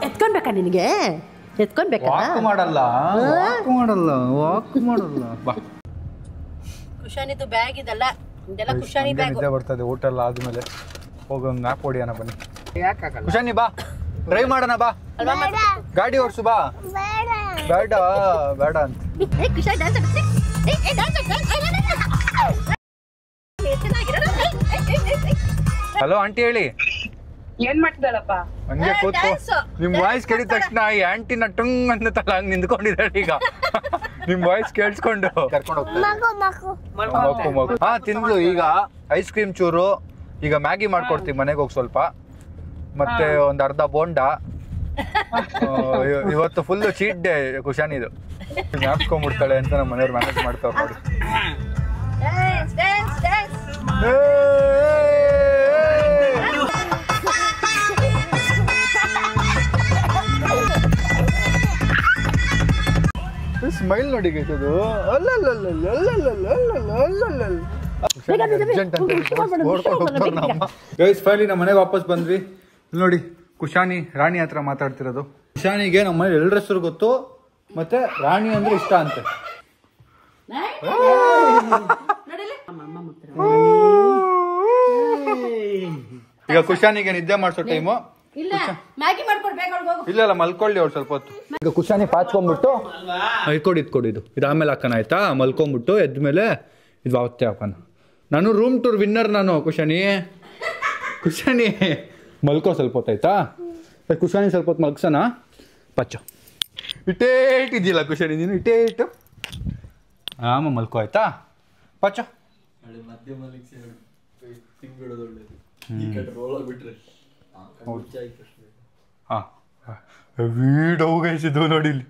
ಎತ್ಕೊಳ್ಬೇಕಾ ನಿನಗೆ? ಎತ್ಕೊಳ್ಬೇಕಾ? ವಾಕ್ ಮಾಡಲ್ಲ ಬಾ. ಕುಶಾನಿದು ಬ್ಯಾಗ್ ಇದಲ್ಲ, ಇದೆಲ್ಲ ಕುಶಾನಿ ಬ್ಯಾಗ್. ನಿದ್ದೆ ಬರ್ತದೆ ಹೋಟೆಲ್ ಆದ್ಮೇಲೆ. ಹೋಗಿ ಒಂದು ಮ್ಯಾಪ್ ಹೊಡಿಯೋಣ ಬನ್ನಿ. ಯಾಕಾಗಲ್ಲ? ಕುಶಾನಿ ಬಾ, ಡ್ರೈವ್ ಮಾಡೋಣ ಬಾ, ಗಾಡಿ ಓಡಿಸು ಬಾ. ಬೇಡ ಅಂತ. ಹಲೋ ಆಂಟಿ ಹೇಳಿ. ಏನ್ ಮಾಡ್ತಿದ್ದಾಳಪ್ಪ? ಹಂಗೆ ಕೂತು ನಿಮ್ ವಾಯ್ಸ್ ಕೇಳಿದ ತಕ್ಷಣ ಈ ಆಂಟಿನ ಟಂಗ್ ಅನ್ನತಲ್ಲ ಹಂಗ್ ನಿಂತ್ಕೊಂಡಿದ್ದಾಳೆ ಈಗ. ನಿಮ್ ವಾಯ್ಸ್ ಕೇಳಿಸ್ಕೊಂಡು ಕರ್ಕೊಂಡು ಹೋಗ್ತಾರೆ. ಹಾ ತಿಂದ್ಲು ಈಗ ಐಸ್ ಕ್ರೀಮ್ ಚೂರು. ಈಗ ಮ್ಯಾಗಿ ಮಾಡ್ಕೊಡ್ತೀವಿ ಮನೆಗೆ ಹೋಗಿ ಸ್ವಲ್ಪ, ಮತ್ತೆ ಒಂದ್ ಅರ್ಧ ಬೋಂಡಾ. ಇವತ್ತು ಫುಲ್ ಚೀಟ್ ಡೇ ಕುಶಾನಿದು. ಜ್ಞಾಪಿಸ್ಕೊಂಡ್ಬಿಡ್ತಾಳೆ ಅಂತ ನಮ್ಮ ಮನೆಯವ್ರು ಮ್ಯಾನೇಜ್ ಮಾಡ್ತಾವ್ರು ನೋಡಿ. ಸ್ಮೈಲ್ ನೋಡಿ ಅದು. ಫೈನಲಿ ನಮ್ಮ ಮನೆಗೆ ವಾಪಸ್ ಬಂದ್ವಿ. ನೋಡಿ ಕುಶಾನಿ ರಾಣಿ ಹತ್ರ ಮಾತಾಡ್ತಿರೋದು. ಕುಶಾನಿಗೆ ನಮ್ಮ ಮನೆ ಎಲ್ಲರ ಹೆಸರು ಗೊತ್ತು, ಮತ್ತೆ ರಾಣಿ ಅಂದ್ರೆ ಇಷ್ಟ ಅಂತೆ. ಈಗ ಕುಶಾನಿಗೆ ನಿದ್ದೆ ಮಾಡಿಸೋ ಟೈಮು. ಇಲ್ಲ ಮಲ್ಕೊಳ್ಳಿ ಅವ್ರು ಸ್ವಲ್ಪ ಹೊತ್ತು. ಈಗ ಕುಶಾನಿ ಪಾಚ್ಕೊಂಡ್ಬಿಟ್ಟು ಇಟ್ಕೊಡಿ ಇದು ಆಮೇಲೆ ಹಾಕೋಣ ಆಯ್ತಾ. ಮಲ್ಕೊಂಡ್ಬಿಟ್ಟು ಎದ್ಮೇಲೆ ಇದು ಅವತ್ತೇ ಹಾಕೋಣ. ನಾನು ರೂಮ್ ಟೂರ್ ವಿನ್ನರ್ ನಾನು. ಕುಶಾನಿ ಮಲ್ಕೋ ಸ್ವಲ್ಪ ಹೊತ್ತು ಆಯ್ತಾ. ಕುಶಾನಿ ಸ್ವಲ್ಪ ಹೊತ್ತು ಮಲ್ಗ್ಸೋಣ. ಪಚ್ಚ ಇಟ್ಟೇಟಿದ್ಯಲ್ಲ ಕುಶಾನಿ ನೀನು, ಇಟ್ಟೇಟು ಆಮ ಮಲ್ಕೋ ಆಯ್ತಾ. ಪಚ್ಚ ವೀಡೋಗೈಸಿದ್ದು ನೋಡಿ ಇಲ್ಲಿ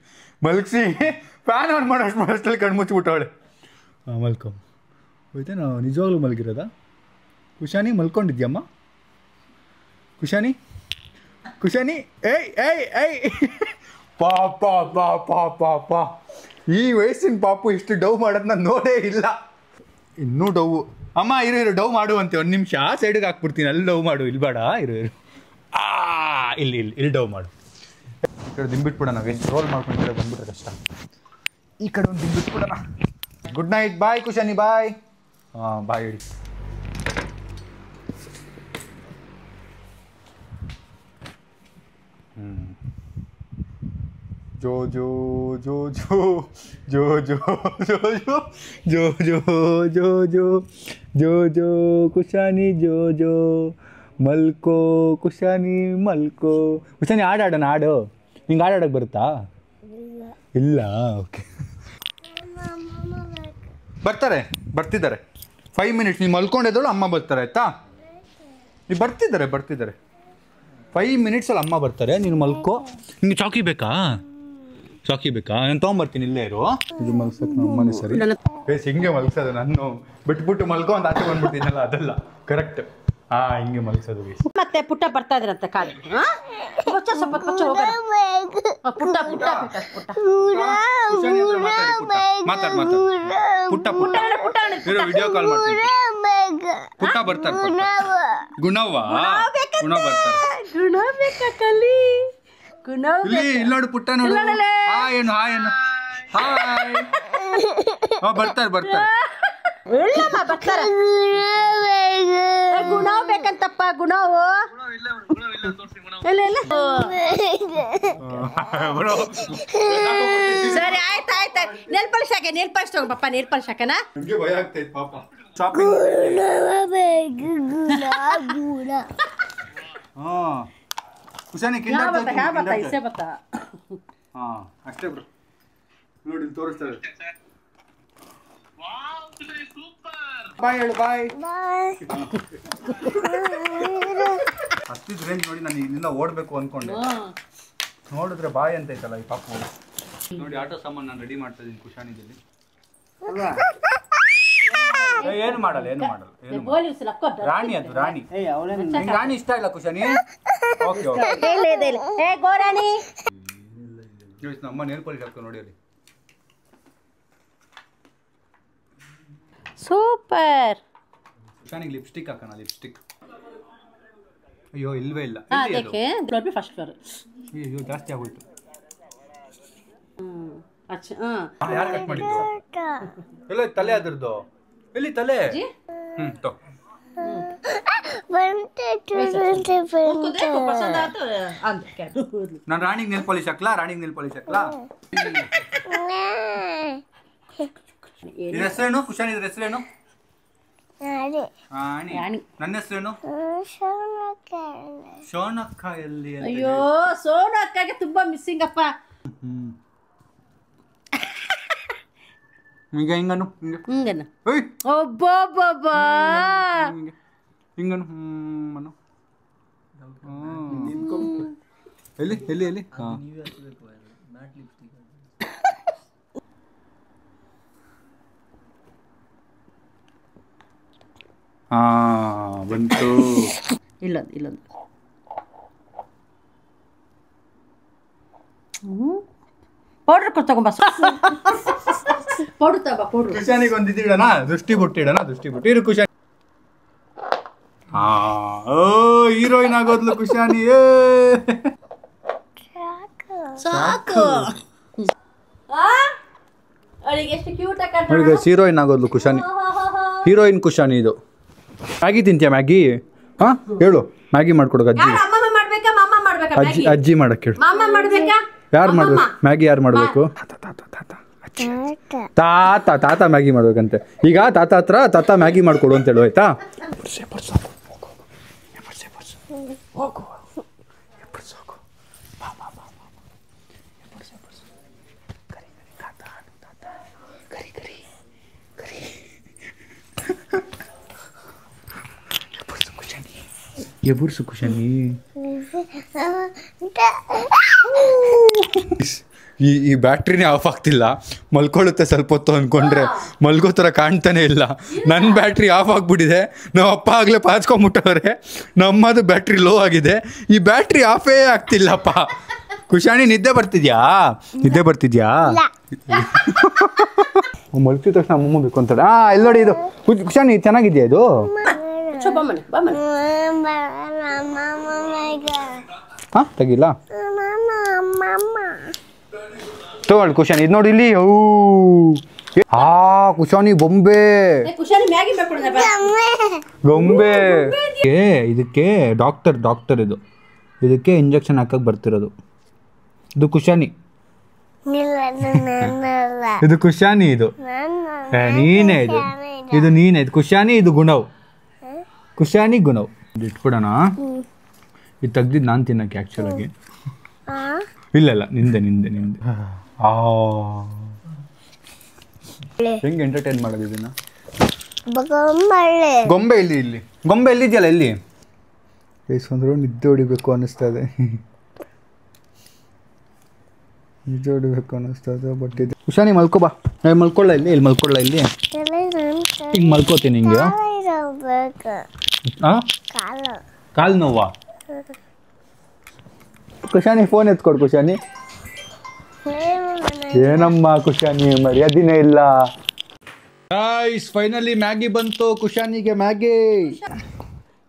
ಮಲ್ಗಿಸಿ ಫ್ಯಾನ್ ಆನ್ ಮಾಡೋಷ್ಟು ಮನಸ್ಸಲ್ಲಿ ಕಣ್ಣು ಮುಚ್ಚಿಬಿಟ್ಟವಳೆ. ಮಲ್ಕೊ ಹೋಯ್ತಾ. ನಾವು ನಿಜವಾಗ್ಲೂ ಮಲಗಿರೋದಾ? ಕುಶಾನಿ ಮಲ್ಕೊಂಡಿದ್ಯಮ್ಮ? ಕುಶಾನಿ ಏಯ್ ಪಾಪ ಈ ವಯಸ್ಸಿನ ಪಾಪು ಇಷ್ಟು ಡವ್ ಮಾಡೋದನ್ನ ನೋಡೇ ಇಲ್ಲ. ಇನ್ನೂ ಡವ್. ಅಮ್ಮ ಇರು ಡವ್ ಮಾಡುವಂತೆ. ಒಂದು ನಿಮಿಷ ಸೈಡಿಗೆ ಹಾಕ್ಬಿಡ್ತೀನಿ. ಅಲ್ಲಿ ಡವ್ ಮಾಡು, ಇಲ್ಲಿ ಬೇಡ. ಇರು ಇಲ್ಲಿ ಡವ್ ಮಾಡು. ಈ ಕಡೆ ದಿಂಬಿಟ್ಬಿಡೋಣ. ವೇಸ್ಟ್ ರೋಲ್ ಮಾಡ್ಕೊಂಡ್ರೆ ಬಂದ್ಬಿಟ್ರೆ ಕಷ್ಟ. ಈ ಕಡೆ ಒಂದು ದಿಂಬಿಟ್ಬಿಡೋಣ. Good night. ಬಾಯ್ ಕುಶಾನಿ, ಬಾಯ್. ಬಾಯ್ ಹೇಳಿ. ಜೋ ಜೋ ಜೋ ಜೋ ಜೋ ಜೋ ಜೋ ಜೋ ಜೋ ಜೋ ಜೋ ಜೋ ಜೋ ಕುಶಾನಿ ಜೋ ಜೋ ಮಲ್ಕೋ ಕುಶಾನಿ ಮಲ್ಕೋ. ಕುಶಾನಿ ಆಡೋಣ. ನಿಂಗೆ ಆಡೋಕ್ಕೆ ಬರುತ್ತಾ? ಇಲ್ಲ. ಓಕೆ ಬರ್ತಿದ್ದಾರೆ 5 ಮಿನಿಟ್ಸ್. ನೀವು ಮಲ್ಕೊಂಡಿದ್ದಳು ಅಮ್ಮ ಬರ್ತಾರೆ ಆಯ್ತಾ. ನೀವು ಬರ್ತಿದ್ದಾರೆ 5 ಮಿನಿಟ್ಸಲ್ಲಿ ಅಮ್ಮ ಬರ್ತಾರೆ. ನೀನು ಮಲ್ಕೋ. ನಿಂಗೆ ಚಾಕಿ ಬೇಕಾ? ನಾನು ತೊಗೊಂಬರ್ತೀನಿ. ಇಲ್ಲೇ ಇರು. ಇದು ಮಲ್ಸಕ್ಕೆ ನಮ್ಮ ಅಮ್ಮನೇ ಸರಿ. ಹಿಂಗೆ ಮಲ್ಸೋದು. ನಾನು ಬಿಟ್ಬಿಟ್ಟು ಮಲ್ಕೋ ಅಂತ ಆಚೆ ಬಂದ್ಬಿಡ್ತೀನಲ್ಲ, ಅದಲ್ಲ ಕರೆಕ್ಟ್. ಹಿಂಗೆ ಮಲ್ಸೋದು. ಮತ್ತೆ ಪುಟ್ಟ ಬರ್ತಾ ಇದ್ರಂತೆ ಕಾಲು. ಪುಟ್ಟ ವಿಡಿಯೋ ಕಾಲ್ ಮಾಡ್ತೀನಿ. ಪುಟ್ಟ ಬರ್ತಾರೆ. ಗುಣವ್ವ ಬರ್ತಾರೆ. ಇಲ್ಲಿ ನೋಡು ಪುಟ್ಟ ನೋಡು. ಹಾಯ್ ಬರ್ತಾರೆ. ಗುಣವ್ ಬೇಕಂತಪ್ಪ. ಗುಣವು ಸರಿ ಆಯ್ತು. ನೆಲ್ ಪಾಲಿಶ್ ತಗೋ ಪಪ್ಪ. ನೆಲ್ ಪಾಲಿಶ್ ಹಾಕನಾ? ಭಯ ಆಗ್ತೈತೆ ಪಾಪ. ಕುಶಾನಿ ಅಷ್ಟೇ ಬ್ರೋ. ನೋಡಿ ತೋರಿಸ್ತಾರೆ. ಬಾಯ್ ಹೇಳು. ಬಾಯ್. ಹತ್ತಿದ ರೇಂಜ್ ನೋಡಿ ನಾನು ಇಲ್ಲಿಂದ ಓಡಬೇಕು ಅಂದ್ಕೊಂಡೆ. ನೋಡಿದ್ರೆ ಬಾಯ್ ಅಂತ ಐತಲ್ಲ ಈ ಪಾಪ. ನೋಡಿ ಆಟೋ ಸಾಮಾನು ನಾನು ರೆಡಿ ಮಾಡ್ತಾ ಇದ್ದೀನಿ ಕುಶಾನಿದಲ್ಲಿ. ಏನು ಮಾಡಲ್ಲ ಏನು ಮಾಡಲ್ಲ ಏನು ಮಾಡಲ್ಲ. ರಾಣಿ ಅದು ರಾಣಿ. ನಿಂಗೆ ರಾಣಿ ಇಷ್ಟ ಇಲ್ಲ ಕುಶಾನಿ? Okay okay. ನಮ್ಮ ನೇಲ್ ಪಾಲಿಶ್ ಹಾಕ್ಕೊಂಡು ನೋಡಿ ಅಲ್ಲಿ. ಸೂಪರ್. ಕುಶಾನಿಗೆ ಲಿಪ್ಸ್ಟಿಕ್ ಹಾಕೋಣ. ಲಿಪ್ಸ್ಟಿಕ್ ಅಯ್ಯೋ ಇಲ್ವೇ ಇಲ್ಲ. First floor. ಅಯ್ಯೋ ಜಾಸ್ತಿ ಆಗೋಯ್ತು. ಯಾರು ಕಟ್ ಮಾಡಿದ್ದು? ಎಲ್ಲ ತಲೆ ಅದ್ರದ್ದು ಎಲ್ಲಿ ತಲೆ? ತೋ ನಾನು ರಾಣಿಗೆ ನೆಲ್ ಪಾಲಿಶ್ ಹಾಕ್ಲಾ? ರಾಣಿಗೆ ನೆಲ್ ಪಾಲಿಶ್ ಹಾಕ್ಲಾ? ಇದ್ರ ಹೆಸರೇನು ಕುಶಾನಿ? ಇದ್ರ ಹೆಸರೇನು? ರಾಣಿ. ನನ್ನ ಹೆಸರೇನು? ಶೋನಕ್ಕ. ಎಲ್ಲಿ? ಅಯ್ಯೋ ಸೋನು ಅಕ್ಕಗೆ ತುಂಬಾ ಮಿಸ್ಸಿಂಗ್ ಅಪ್ಪ. ಈಗ ಹಿಂಗನು ಹಿಂಗನ ಏಯ್ ಒಬ್ಬೊಬ್ಬೊಬ್ಬ ಹಿಂಗನು ಎಲ್ಲಿ ಎಲ್ಲಿ ಎಲ್ಲಿ? ಬಂತು. ಇಲ್ಲೊಂದು ಇಲ್ಲೊಂದು ಪೌಡ್ರ್ ತಗೊಂಬ. ಪೌಡ್ರ್ ತಗೊಂಬ. ಪೌಡ್ರ್ ಕುಶಾನಿಗೆ ಒಂದು ಇದಿಡೋಣ. ದೃಷ್ಟಿ ಬುಟ್ಟಿ ಇಡೋಣ. ದೃಷ್ಟಿ ಬುಟ್ಟಿ ಇರು ಕುಶಾನಿ. ಓ ಹೀರೋಯಿನ್ ಆಗೋದ್ಲು ಕುಶಾನಿ. ಸಾಕು. ಅವಳಿಗೆ ಎಷ್ಟು ಕ್ಯೂಟ್ ಆಗಿ ಹೀರೋಯಿನ್ ಆಗೋದ್ಲು ಕುಶಾನಿ. ಹೀರೋಯಿನ್ ಕುಶಾನಿ ಇದು. ಮ್ಯಾಗಿ ತಿಂತೀಯ? ಮ್ಯಾಗಿ ಹಾ ಹೇಳು. ಮ್ಯಾಗಿ ಮಾಡ್ಕೊಡೋಕೆ ಅಜ್ಜಿ. ಅಮ್ಮಮ್ಮ ಮಾಡ್ಬೇಕಾ ಮಾಮ ಮಾಡ್ಬೇಕಾ? ಅಜ್ಜಿ ಅಜ್ಜಿ ಮಾಡಕ್ಕೆ ಹೇಳು. ಮಾಮ ಮಾಡ್ಬೇಕಾ? ಯಾರು ಮಾಡ್ಬೇಕು ಮ್ಯಾಗಿ? ಯಾರು ಮಾಡ್ಬೇಕು? ತಾತ. ತಾತ ಮ್ಯಾಗಿ ಮಾಡ್ಬೇಕಂತೆ. ಈಗ ತಾತ ಹತ್ರ ತಾತ ಮ್ಯಾಗಿ ಮಾಡ್ಕೊಡು ಅಂತ ಹೇಳು ಆಯ್ತಾ? ಎಬುರ್ಸು ಕುಶಾನಿ. ಈ ಬ್ಯಾಟ್ರಿನೇ ಆಫ್ ಆಗ್ತಿಲ್ಲ. ಮಲ್ಕೊಳ್ಳುತ್ತೆ ಸ್ವಲ್ಪ ಹೊತ್ತು ಅಂದ್ಕೊಂಡ್ರೆ ಮಲ್ಗೋ ಥರ ಕಾಣ್ತಾನೆ ಇಲ್ಲ. ನನ್ನ ಬ್ಯಾಟ್ರಿ ಆಫ್ ಆಗಿಬಿಟ್ಟಿದೆ. ನಮ್ಮ ಅಪ್ಪ ಆಗಲೇ ಪಾಚ್ಕೊಂಬಿಟ್ಟವ್ರೆ. ನಮ್ಮದು ಬ್ಯಾಟ್ರಿ ಲೋ ಆಗಿದೆ. ಈ ಬ್ಯಾಟ್ರಿ ಆಫೇ ಆಗ್ತಿಲ್ಲಪ್ಪ. ಕುಶಾನಿ ನಿದ್ದೆ ಬರ್ತಿದ್ಯಾ? ನಿದ್ದೆ ಬರ್ತಿದ್ಯಾ? ಮಲ್ಕಿದ ತಕ್ಷಣ ಅಮ್ಮಮ್ಮ ಬೇಕು ಅಂತಾಳೆ. ಇಲ್ಲಿ ನೋಡಿ ಇದು ಕುಶಾನಿ ಚೆನ್ನಾಗಿದೆಯಾ ಇದು? ಹಾಂ ತೆಗಿಲ್ಲ ತಗೊಳ್ಳಿ ಕುಶಾನಿ. ಇದು ನೋಡಿ ಇಲ್ಲಿ. ಕುಶಾನಿ ಬೊಂಬೆ. ಗೊಂಬೆ. ಇದಕ್ಕೆ ಡಾಕ್ಟರ್ ಇದು. ಇದಕ್ಕೆ ಇಂಜೆಕ್ಷನ್ ಹಾಕಕ್ಕೆ ಬರ್ತಿರೋದು. ಇದು ಕುಶಾನಿ. ಇದು ಕುಶಾನಿ. ಇದು ನೀನೇ. ಇದು ನೀನೇ. ಇದು ಕುಶಾನಿ. ಇದು ಗುಣವ್. ಕುಶಾನಿ ಗುಣವ್. ಇಟ್ಬಿಡೋಣ. ಇದು ತೆಗ್ದಿದ್ದು ನಾನು ತಿನ್ನಕ್ಕೆ ಆ್ಯಕ್ಚುಲಾಗಿ. ಇಲ್ಲ ನಿಂದೆ. ಹೆಂಗೆ ಎಂಟರ್ಟೈನ್ ಮಾಡೋದು ಇದನ್ನ? ಗೊಂಬೆ ಇಲ್ಲಿ ಗೊಂಬೆ ಎಲ್ಲಿದೆಯಲ್ಲ ಇಲ್ಲಿ. ಬೇಸಂದ್ರು ನಿದ್ದೆ ಹೊಡಿಬೇಕು ಅನ್ನಿಸ್ತಾ ಇದೆ. ನಿದ್ದೆ ಹೊಡಿಬೇಕು ಅನ್ನಿಸ್ತಾ ಇದೆ. ಬಟ್ ಇದು ಕುಶಾನಿ ಮಲ್ಕೋ ಬಾ. ಮಲ್ಕೊಳ್ಳ ಇಲ್ಲಿ ಮಲ್ಕೊಳ್ಳ ಇಲ್ಲಿ. ಹಿಂಗೆ ಮಲ್ಕೋತೀನಿ ಹಿಂಗೆ. ಕಾಲು ನೋವಾ? ಕುಶಾನಿ ಫೋನ್ ಎತ್ಕೊಡು ಕುಶಾನಿ. ಏನಮ್ಮ ಕುಶಾನಿ ಮರ್ಯಾದಿನೇ ಇಲ್ಲ. ಫೈನಲಿ ಮ್ಯಾಗಿ ಬಂತು ಕುಶಾನಿಗೆ. ಮ್ಯಾಗಿ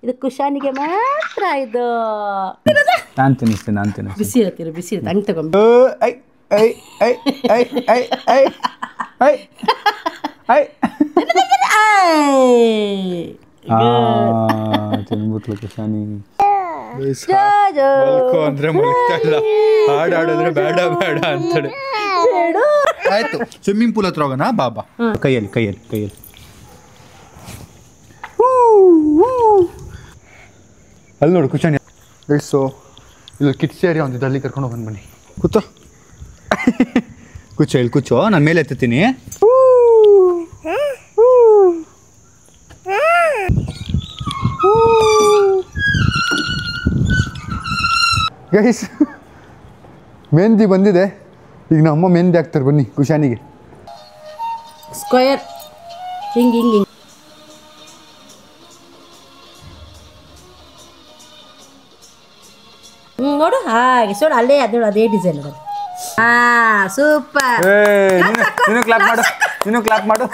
ಇದು ಕುಶಾನಿಗೆ ಮಾತ್ರ. ಇದು ನಾನು ತಿನ್ನಿಸ್ತೀನಿ. ಬಿಸಿ ಇರತ್ತೀರ ಬಿಸಿ ಇರುತ್ತೆ. ಹಂಗೆ ತಗೊಂಡು ತಿನ್ಬಿಟ್ಲು ಕುಶಾನಿ. ಮಲ್ಕೋ ಅಂದ್ರೆ ಮಲ್ತಾ ಇಲ್ಲ. ಹಾಡಾಡಿದ್ರೆ ಬೇಡ ಅಂತಾಳೆ. ಆಯ್ತು ಸ್ವಿಮ್ಮಿಂಗ್ ಪೂಲ್ ಹತ್ರ ಹೋಗೋಣ. ಬಾಬಾ ಕೈಯಲ್ಲಿ ಅಲ್ಲಿ ನೋಡು ಕುಶಾನಿ. ಸೊ ಇಲ್ಲಿ ಕಿಟ್ಸ್ ಏರಿಯಾ ಒಂದಿದ್ದು. ಅಲ್ಲಿ ಕರ್ಕೊಂಡು ಹೋಗಿ ಬನ್ನಿ. ಕೂತೋ ಕೂಚೋ ನಾನು ಮೇಲೆ ಎತ್ತೀನಿ. ಗೈಸ್ ಮೆಹಂದಿ ಬಂದಿದೆ. ಈಗ ನಮ್ಮ ಮೆಹಂದಿ ಹಾಕ್ತಾರೆ ಬನ್ನಿ ಕುಶಾನಿಗೆ. ಸ್ಕ್ವೇರ್ ಹಿಂಗ್ ಹಿಂಗ್ ಹಿಂಗ್. ನೋಡು ಹಾಗೆ ನೋಡು ಅಲ್ಲೇ ಅದು ಅದೇ ಡಿಸೈನ್ ಅದು. ಹಾ ಸೂಪರ್. ನೀನು ಕ್ಲಾಪ್ ಮಾಡು, ನೀನು ಕ್ಲಾಪ್ ಮಾಡು.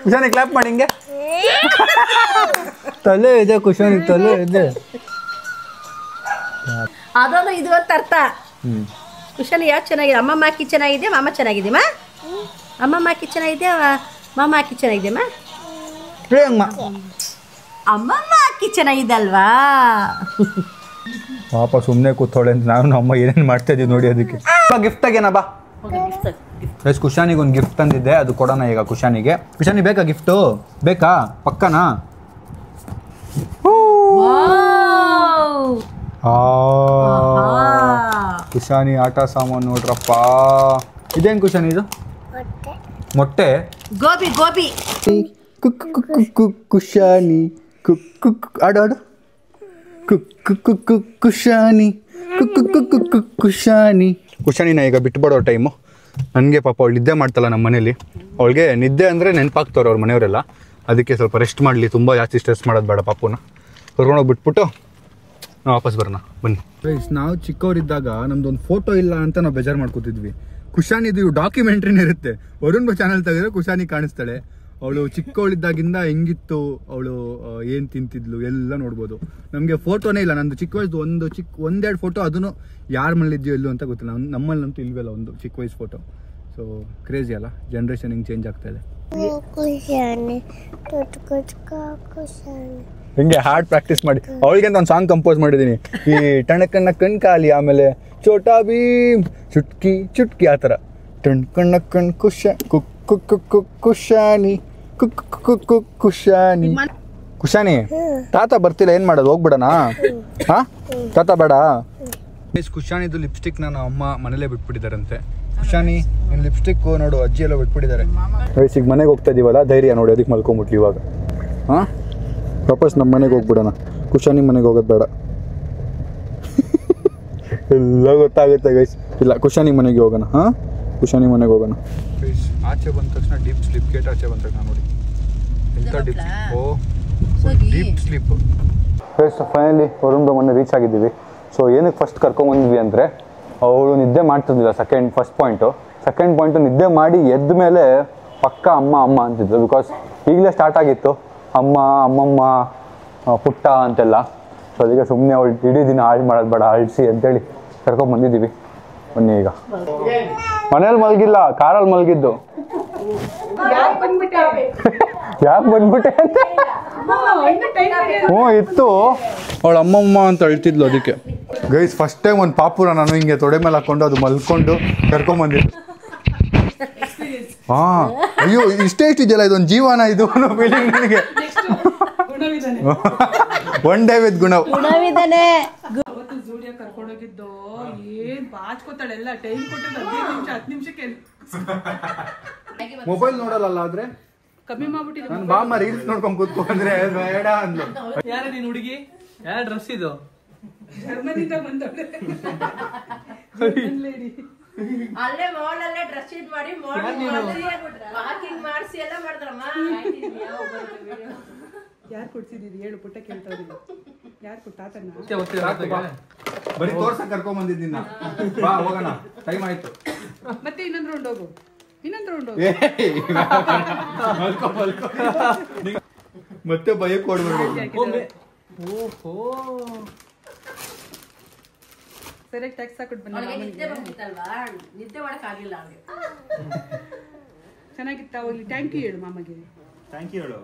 ಕುಶಾನಿ ಕ್ಲಾಪ್ ಮಾಡಿ ಹಿಂಗೆ. ತಲೆ ಇದೆ ಕುಶಾನಿಗೆ, ತಲೆ ಇದೆ. ಅದೊಂದು ಇದು ಅಂತ ಅರ್ಥ. ಕುಶಾನಿ ಯಾವ್ದು ಚೆನ್ನಾಗಿದೆ? ಅಮ್ಮಮ್ಮ ಹಾಕಿ ಚೆನ್ನಾಗಿದೆ, ಮಾಮ ಚೆನ್ನಾಗಿದೆ ಮಾ. ಅಮ್ಮಮ್ಮ ಹಾಕಿ ಚೆನ್ನಾಗಿದೆ, ಮಾಮ ಹಾಕಿ ಚೆನ್ನಾಗಿದೆ ಮಾ. ಅಮ್ಮಮ್ಮ ಹಾಕಿ ಚೆನ್ನಾಗಿದೆ ಅಲ್ವಾ? ಪಾಪ ಸುಮ್ಮನೆ ಕೂತ್ಕೊಳ್ಳೆ ಅಂತ ನಾವು ನಮ್ಮ ಏನೇನು ಮಾಡ್ತಾ ಇದೀವಿ ನೋಡಿ. ಅದಕ್ಕೆ ಗಿಫ್ಟ್ ಆಗೇನಾ ಬಾ. ಎಸ್ ಕುಶಾನಿಗೆ ಒಂದು ಗಿಫ್ಟ್ ತಂದಿದ್ದೆ, ಅದು ಕೊಡೋಣ ಈಗ ಕುಶಾನಿಗೆ. ಕುಶಾನಿ ಬೇಕಾ ಗಿಫ್ಟು? ಬೇಕಾ ಪಕ್ಕನಾ? ಕುಶಾನಿ ಆಟ ಸಾಮಾನು ನೋಡ್ರಪ್ಪ. ಇದೇನು ಕುಶಾನಿ ಇದು? ಮೊಟ್ಟೆ. ಗೋಬಿ ಗೋಬಿ. ಕುಶಾನಿ ಆಡು ಆಡು. ಕುಶಾನಿ ಕುಶಾನಿ ಕುಶಾನಿನ ಈಗ ಬಿಟ್ಬಿಡೋ ಟೈಮು. ನನಗೆ ಪಾಪ ಅವಳು ನಿದ್ದೆ ಮಾಡ್ತಲ್ಲ ನಮ್ಮ ಮನೇಲಿ. ಅವಳಿಗೆ ನಿದ್ದೆ ಅಂದರೆ ನೆನಪಾಗ್ತವ್ರೆ ಅವ್ರ ಮನೆಯವರೆಲ್ಲ. ಅದಕ್ಕೆ ಸ್ವಲ್ಪ ರೆಸ್ಟ್ ಮಾಡಲಿ, ತುಂಬ ಜಾಸ್ತಿ ಸ್ಟ್ರೆಸ್ ಮಾಡೋದು ಬೇಡ. ಪಾಪುನ ಕರ್ಕೊಂಡೋಗಿ ಬಿಟ್ಬಿಟ್ಟು ನಾವು ವಾಪಸ್ ಬರೋಣ ಬನ್ನಿ. ನಾವು ಚಿಕ್ಕವರಿದ್ದಾಗ ನಮ್ದೊಂದು ಫೋಟೋ ಇಲ್ಲ ಅಂತ ನಾವು ಬೇಜಾರು ಮಾಡ್ಕೋತಿದ್ವಿ. ಕುಶಾನಿದು ಡಾಕ್ಯುಮೆಂಟ್ರಿನೇ ಇರುತ್ತೆ. ವರುಣ್ ಚಾನಲ್ ತೆಗೆದ್ರೆ ಕುಶಾನಿ ಕಾಣಿಸ್ತಾಳೆ. ಅವಳು ಚಿಕ್ಕವಳಿದ್ದಾಗಿಂದ ಹೆಂಗಿತ್ತು, ಅವಳು ಏನು ತಿಂತಿದ್ಲು ಎಲ್ಲ ನೋಡ್ಬೋದು. ನಮಗೆ ಫೋಟೋನೇ ಇಲ್ಲ. ನಂದು ಚಿಕ್ಕ ವಯಸ್ಸು ಒಂದೆರಡು ಫೋಟೋ, ಅದನ್ನು ಯಾರ ಮನೇಲಿದ್ಯೋ ಎಲ್ಲೋ ಅಂತ ಗೊತ್ತಿಲ್ಲ. ನಮ್ಮಲ್ಲಂತೂ ಇಲ್ವಲ್ಲ ಒಂದು ಚಿಕ್ಕ ವಯಸ್ಸು ಫೋಟೋ. ಸೊ ಕ್ರೇಜಿ ಅಲ್ಲ, ಜನ್ರೇಷನ್ ಹಿಂಗೆ ಚೇಂಜ್ ಆಗ್ತಾ ಇದೆ. ಹಿಂಗೆ ಹಾರ್ಡ್ ಪ್ರಾಕ್ಟೀಸ್ ಮಾಡಿ ಅವಳಿಗೆ ಅಂತ ಒಂದು ಸಾಂಗ್ ಕಂಪೋಸ್ ಮಾಡಿದ್ದೀನಿ. ಈ ಟಣಕಣ್ಣ ಕಣ್ಕಾಲಿ, ಆಮೇಲೆ ಚೋಟಾ ಭೀಮ್, ಚುಟ್ಕಿ ಚುಟ್ಕಿ, ಆ ಥರ. ಟಣ್ಕಣ್ಣ ಕಣ್ ಕುಶಾನಿ ಕುಶಾನಿ ಕುಶಾನಿ. ತಾತ ಬರ್ತಿಲ್ಲ, ಏನು ಮಾಡೋದು? ಹೋಗ್ಬಿಡೋಣ? ಹಾಂ ತಾತ ಬೇಡ. ಕುಶಾನಿದು ಲಿಪ್ಸ್ಟಿಕ್ನ ನಮ್ಮ ಅಮ್ಮ ಮನೇಲೇ ಬಿಟ್ಬಿಟ್ಟಿದ್ದಾರಂತೆ. ಕುಶಾನಿ ನಿನ್ನ ಲಿಪ್ಸ್ಟಿಕ್ಕು ನೋಡು, ಅಜ್ಜಿ ಎಲ್ಲ ಬಿಟ್ಬಿಟ್ಟಿದ್ದಾರೆ. ವಯಸ್ಸಿಗೆ ಮನೆಗೆ ಹೋಗ್ತಾ ಇದೀವಲ್ಲ, ಧೈರ್ಯ ನೋಡಿ, ಅದಕ್ಕೆ ಮಲ್ಕೊಂಬಿಟ್ಲಿ ಇವಾಗ. ಹಾಂ ವಾಪಸ್ ನಮ್ಮ ಮನೆಗೆ ಹೋಗ್ಬಿಡೋಣ. ಕುಶಾನಿ ಮನೆಗೆ ಹೋಗೋದು ಬೇಡ. ಎಲ್ಲ ಗೊತ್ತಾಗುತ್ತೆ ಗೈಸ್. ಇಲ್ಲ, ಕುಶಾನಿ ಮನೆಗೆ ಹೋಗೋಣ. ಹಾಂ ಕುಶಾನಿ ಮನೆಗೆ ಹೋಗೋಣ. ಆಚೆ ಬಂದ ತಕ್ಷಣ ಡೀಪ್ ಸ್ಲೀಪ್. ಗೇಟ್ ಆಚೆ ಬಂದ ತಕ್ಷಣ ನೋಡಿ ಎಂಥ ಡೀಪ್ ಸ್ಲೀಪ್. ಓ ಡೀಪ್ ಸ್ಲೀಪ್. ಫೈನಲಿ ವರುಣ್ದು ಮನೆ ರೀಚ್ ಆಗಿದ್ದೀವಿ. ಸೊ ಏನಕ್ಕೆ ಫಸ್ಟ್ ಕರ್ಕೊಂಬಂದ್ವಿ ಅಂದರೆ, ಅವಳು ನಿದ್ದೆ ಮಾಡ್ತಿದ್ದಿಲ್ಲ. ಫಸ್ಟ್ ಪಾಯಿಂಟು ನಿದ್ದೆ ಮಾಡಿ ಎದ್ದ ಮೇಲೆ ಪಕ್ಕ ಅಮ್ಮ ಅಮ್ಮ ಅಂತಿದ್ಲು. ಬಿಕಾಸ್ ಈಗಲೇ ಸ್ಟಾರ್ಟ್ ಆಗಿತ್ತು ಅಮ್ಮ ಅಮ್ಮಮ್ಮ ಪುಟ್ಟ ಅಂತೆಲ್ಲ. ಸೊ ಅದಕ್ಕೆ ಸುಮ್ಮನೆ ಅವಳು ಇಡೀ ದಿನ ಹಾಳು ಮಾಡೋದು ಬೇಡ, ಅಳಿಸಿ ಅಂತೇಳಿ ಕರ್ಕೊಂಬಂದಿದ್ದೀವಿ. ಬನ್ನಿ ಈಗ. ಮನೇಲಿ ಮಲಗಿಲ್ಲ, ಕಾರಲ್ಲಿ ಮಲಗಿದ್ದು. ಯಾಕೆ ಬಂದ್ಬಿಟ್ಟೆ ಅಂತ? ಹ್ಞೂ ಇತ್ತು, ಅವಳು ಅಮ್ಮಮ್ಮ ಅಂತ ಅಳ್ತಿದ್ಲು. ಅದಕ್ಕೆ ಗೈಸ್ ಫಸ್ಟ್ ಟೈಮ್ ಒಂದು ಪಾಪುರ ನಾನು ಹಿಂಗೆ ತೊಡೆ ಮೇಲೆ ಹಾಕ್ಕೊಂಡು ಅದು ಮಲ್ಕೊಂಡು ಕರ್ಕೊಂಬಂದಿದ್ದು. ಹಾಂ ಅಯ್ಯೋ ಇಷ್ಟೇ ಇದೆಯಲ್ಲ, ಇದೊಂದು ಜೀವನ, ಇದು ಫೀಲಿಂಗ್ ನನಗೆ. ಒನ್ ಡೇ ವಿತ್ ಗುಣವಿದ್ದಾನೆ. ಕರ್ಕೊಂಡೋಗಿದ್ದು ಏನ್ ಬಾಚ್ಕೋತಾಳೆ ಎಲ್ಲ. ಟೈಮ್ ಕೊಟ್ಟಿದ್ದು 10 ನಿಮಿಷಕ್ಕೆ. ಮೊಬೈಲ್ ನೋಡಲ್ಲ ಆದ್ರೆ ಕಮ್ಮಿ ಮಾಡ್ಬಿಟ್ಟಿದ್ದು. ನಾನು ಬಾಮ್ಮ ರೀಲ್ಸ್ ನೋಡ್ಕೊಂಡ್ ಕೂತ್ಕೊಂಡ್ರೆ ಬೇಡ ಅಂದ್ಲು. ಯಾರ ನೀನ್ ಹುಡುಗಿ? ಯಾರ ಡ್ರೆಸ್ ಇದು? ಜರ್ಮನಿಂದ ಬಂದವಳೆ. ಅಲ್ಲೇ ಮಾಲ್ ಅಲ್ಲೇ ಡ್ರೆಸ್ ಇದ್ ಮಾಡಿ ವಾಕಿಂಗ್ ಮಾಡಿಸಿ ಎಲ್ಲ ಮಾಡಿದ್ರಮ್ಮ. ಯಾರು ಕೊಡ್ಸಿದ್ದೀರಿ ಹೇಳು? ಪುಟ್ಟ ಕೇಳ್ತಾವ್ರಿ. ಯಾರು ಕೊಟ್ಟಾತನ? ಬರೀ ತೋರ್ಸಕ್ ಕರ್ಕೊಂಡ್ ಬಂದಿದ್ದೀನ. ಬಾ ಹೋಗೋಣ, ಟೈಮ್ ಆಯ್ತು. ಮತ್ತೆ ಇನ್ನೊಂದು ರೌಂಡ್ ಹೋಗು. ಮತ್ತೆ ಭಯಕ್ಕೆ ಕೊಡ್ಬೇಕು. ಸರಿಯಾಗಿ ಟ್ಯಾಕ್ಸ್ ಹಾಕ್ಬಿಟ್ಟು ಬನ್ನಿ. ನಿದ್ದೆ ಮಾಡಕ್ ಆಗಿಲ್ಲ ಅವ್ರಿಗೆ. ಚೆನ್ನಾಗಿತ್ತ ಅವಲ್ಲಿ? ಥ್ಯಾಂಕ್ ಯು ಹೇಳು ಮಾಮಗೆ. ಥ್ಯಾಂಕ್ ಯು ಹೇಳು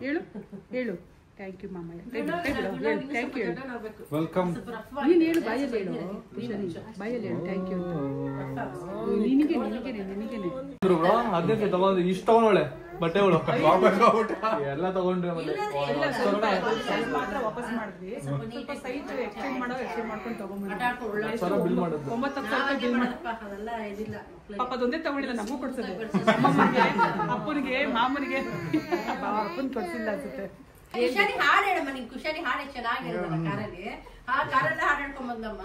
ಹೇಳು ಥ್ಯಾಂಕ್ ಯು ಮಾಮ. ಥ್ಯಾಂಕ್ ಯು ಹೇಳು. ವೆಲ್ಕಮ್. ನೀನು ಹೇಳು, ಬಾಯಲ್ಲಿ ಹೇಳು. ಬಾಯಲ್ಲಿ ಹೇಳು ಥ್ಯಾಂಕ್ ಯು ಅಂತ. ನಿನಗೇನೆ ತಗೊಂಡು ಇಷ್ಟು ತಗೊಂಡೋಳೆ ಬಟ್ಟೆ ಅವಳು ಎಲ್ಲ ತಗೊಂಡ್ರೆ ಮಾತ್ರ ವಾಪಸ್ ಮಾಡಿದ್ವಿ. ಸ್ವಲ್ಪ ಸೈಜ್ ಎಕ್ಸ್ಚೇಂಜ್ ಮಾಡ್ಕೊಂಡು ತಗೊಂಡ್ಬಂದು ಬಿಲ್ ಮಾಡೋದು 9,000 ಬಿಲ್ ಮಾಡಿ. ಪಾಪ ಅದೊಂದೇ ತಗೊಂಡಿಲ್ಲ, ನಮಗೂ ಕೊಡ್ಸೋದು. ಅಮ್ಮನಿಗೆ, ಅಪ್ಪನಿಗೆ, ಮಾಮನಿಗೆ. ಅಪ್ಪನ್ ಕೊಡ್ಸಿಲ್ಲ ಅನ್ಸುತ್ತೆ. ಕುಶಾನಿ ಹಾಡು ಹೇಳಮ್ಮ, ನಿನ್ ಕುಶಾನಿ ಹಾಡು ಚೆನ್ನಾಗಿ ಹೇಳಿದಲ್ಲ ಕಾರಲ್ಲಿ. ಆ ಕಾರಲ್ಲ ಹಾಡು ಹೇಳ್ಕೊಂಡ್ ಬಂದಮ್ಮ.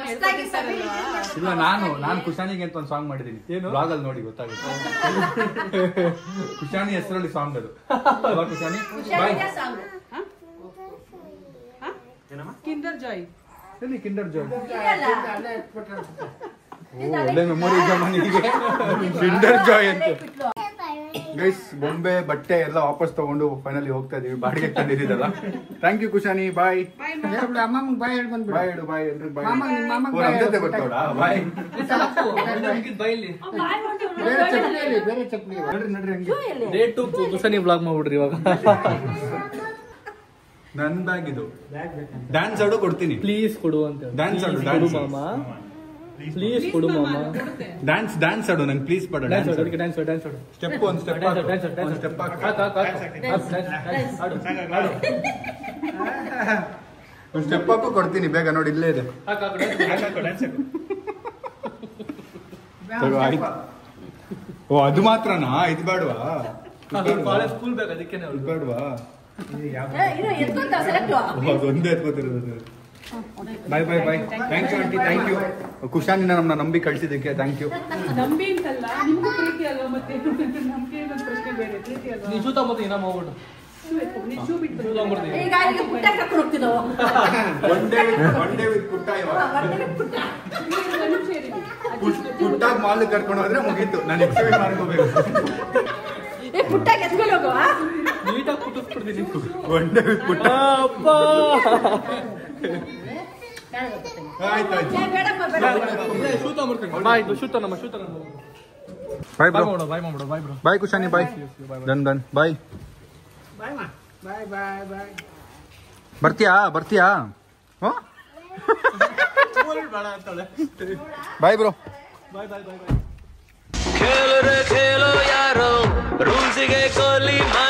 ಮಸ್ತಾಗಿ ಸಭೆ ಇಲ್ಲ, ನಾನು ಕುಶಾನಿಗೆ ಅಂತ ಒಂದು ಸಾಂಗ್ ಮಾಡಿದೀನಿ. ಬ್ಲಾಗಲ್ಲಿ ನೋಡಿ ಗೊತ್ತಾಗುತ್ತೆ. ಕುಶಾನಿ ಹೆಸರಲ್ಲಿ ಸಾಂಗ್ ಅದು. ಕುಶಾನಿ ಕುಶಾನಿಗೆ song. Kinder Joy. Kinder Joy ಇದಲ್ಲ. ಒಳ್ಳೆ ಮೆಮೊರಿ ಇದೆ ಮನೆಗೆ. ಕಿಂಡರ್ ಜಾಯ್ ಅಂತ. ಗೈಸ್, ಬೊಂಬೆ ಬಟ್ಟೆ ಎಲ್ಲ ವಾಪಸ್ ತಗೊಂಡು ಫೈನಲಿ ಹೋಗ್ತಾ ಇದೀವಿ. ಬಾಡಿಗೆ ತಂದಿದ್ದೀರಲ್ಲ. Thank you ಕುಶಾನಿ. ಬಾಯ್. ಅಮ್ಮಂಗ್ ಬಾಯ್ ಹೇಳಿ ಬಂದ್ಬಿಡು. ಬಾಯ್ ಹೇಳು, ಬಾಯ್ ಎಲ್ರಿಗೂ ಬಾಯ್. ಮಾಮಂಗ್ ಓ, ನಮ್ ಜೊತೆ ಬರ್ತಾವಳ? ಬಾಯ್. ಬೇರೆ ಚಪ್ಪಲಿ ನಡ್ರಿ ಹಂಗೆ. ಡೇ 2 ಕುಶಾನಿ ವ್ಲಾಗ್ ಮಾಡ್ಬಿಡ್ರಿ ಇವಾಗ. ನನ್ ಬ್ಯಾಗ್ ಇದು. ಡ್ಯಾನ್ಸ್ ಆಡು ಕೊಡ್ತೀನಿ. ಪ್ಲೀಸ್ ಕೊಡು ಅಂತ. ಡ್ಯಾನ್ಸ್ ಆಡು, ಕೊಡು ಡ್ಯಾನ್ಸ್ ಮಾಮ. ಪ್ಲೀಸ್ ಕೊಡು ಮಾಮ. ಡ್ಯಾನ್ಸ್ ಆಡು ನಂಗೆ ಪ್ಲೀಸ್ ಪಡ. ಡ್ಯಾನ್ಸ್ ಆಡು, ಅದಕ್ಕೆ ಡ್ಯಾನ್ಸ್ ಆಡು. ಸ್ಟೆಪ್ ಒಂದು ಸ್ಟೆಪ್ ಡ್ಯಾನ್ಸ್ ಹಾಕು. ಡ್ಯಾನ್ಸ್ ಒಂದು ಸ್ಟೆಪ್ ಹಾಕು. ಒಂದು ಸ್ಟೆಪ್ ಹಾಕು ಕೊಡ್ತೀನಿ ಬೇಗ. ನೋಡಿ ಇಲ್ಲೇ ಇದೆ. ತಗೋ, ಆಯ್ತು. ಓ, ಅದು ಮಾತ್ರನಾ? ಇದು ಬೇಡವಾ? ಕಾಲೇಜ್ ಸ್ಕೂಲ್ ಬ್ಯಾಗ್ ಅದಕ್ಕೆ ಇದು ಬೇಡವಾ? ಇದು ಎತ್ಕೊಂತ ಸೆಲೆಕ್ಟ್. ಒಂದೇ ಎತ್ಕೋತಿರೋದು. Bye bye bye. Thank you aunty, thank you. ಕುಶಾನಿನ ನಮ್ಮನ್ನ ನಂಬಿ ಕಳ್ಸಿದ್ದಕ್ಕೆ ಥ್ಯಾಂಕ್ ಯು. ನಂಬಿ ಅಂತಲ್ಲ, ನಿಮ್ಗೂ ಪ್ರೀತಿ ಅಲ್ವಾ ಮತ್ತೆ. ನಂಬಿಕೆ ಅನ್ನೋದು ಪ್ರಶ್ನೆ ಬೇರೆ, ಪ್ರೀತಿ ಅಲ್ವಾ. ನೀ ಜೂತ ಮತ್ತೆ ಏನಮ್ಮ ಹೋಗ್ಬಿಟ್ಟು ನೀನ್ ಶೂ ಬಿಟ್ಟು ಶೂ ತಗೊಂಡ್ಬಿಡ್ತೀನಿ. ಈಗ ಅಲ್ಲಿಗೆ ಪುಟ್ಟ ಕರ್ಕೊಂಡು ಹೋಗ್ತಿದ್ದವು. ಒನ್ ಡೇ ವಿತ್ ಪುಟ್ಟ ಇವಾಗ. ಸೇರಿದ್ವಿ. ಪುಟ್ಟಾಗ ಮಾಲ್ ಕರ್ಕೊಂಡು ಹೋದ್ರೆ ಮುಗೀತು. ನಾನು ಎಕ್ಸ್ಪೆಕ್ಟ್ ಮಾಡ್ಕೋಬೇಕು. ಪುಟ್ಟ ಎತ್ಕೊಂಡು ಹೋಗುವ. ನೀಟಾಗಿ ಕುಟ್ಟಿಸ್ಬಿಡ್ತೀನಿ. ಒನ್ ಡೇ ವಿತ್ ಪುಟ್ಟ. ಆಯ್ತಾಯ್ತು. ಬೇಡಪ್ಪ ಬೇಡ. ಶೂ ತಗೊಂಡ್ಬಿಡ್ತೀನಿ. ಬಾಯ್, ಶೂ ತಗೊಂಡಮ್ಮ, ಶೂ ತಗೊಂಡು. Bye bro. ಬಾಯ್ ಮಾಡ್ಬಿಡು, bye bro. Bye Kushani, bye. Done done. Bye. Bye bye bye. ಬರ್ತೀಯಾ? Bye bro. Bye bye bye bye. खेलो रे खेलो यारो रूल्स के कोहली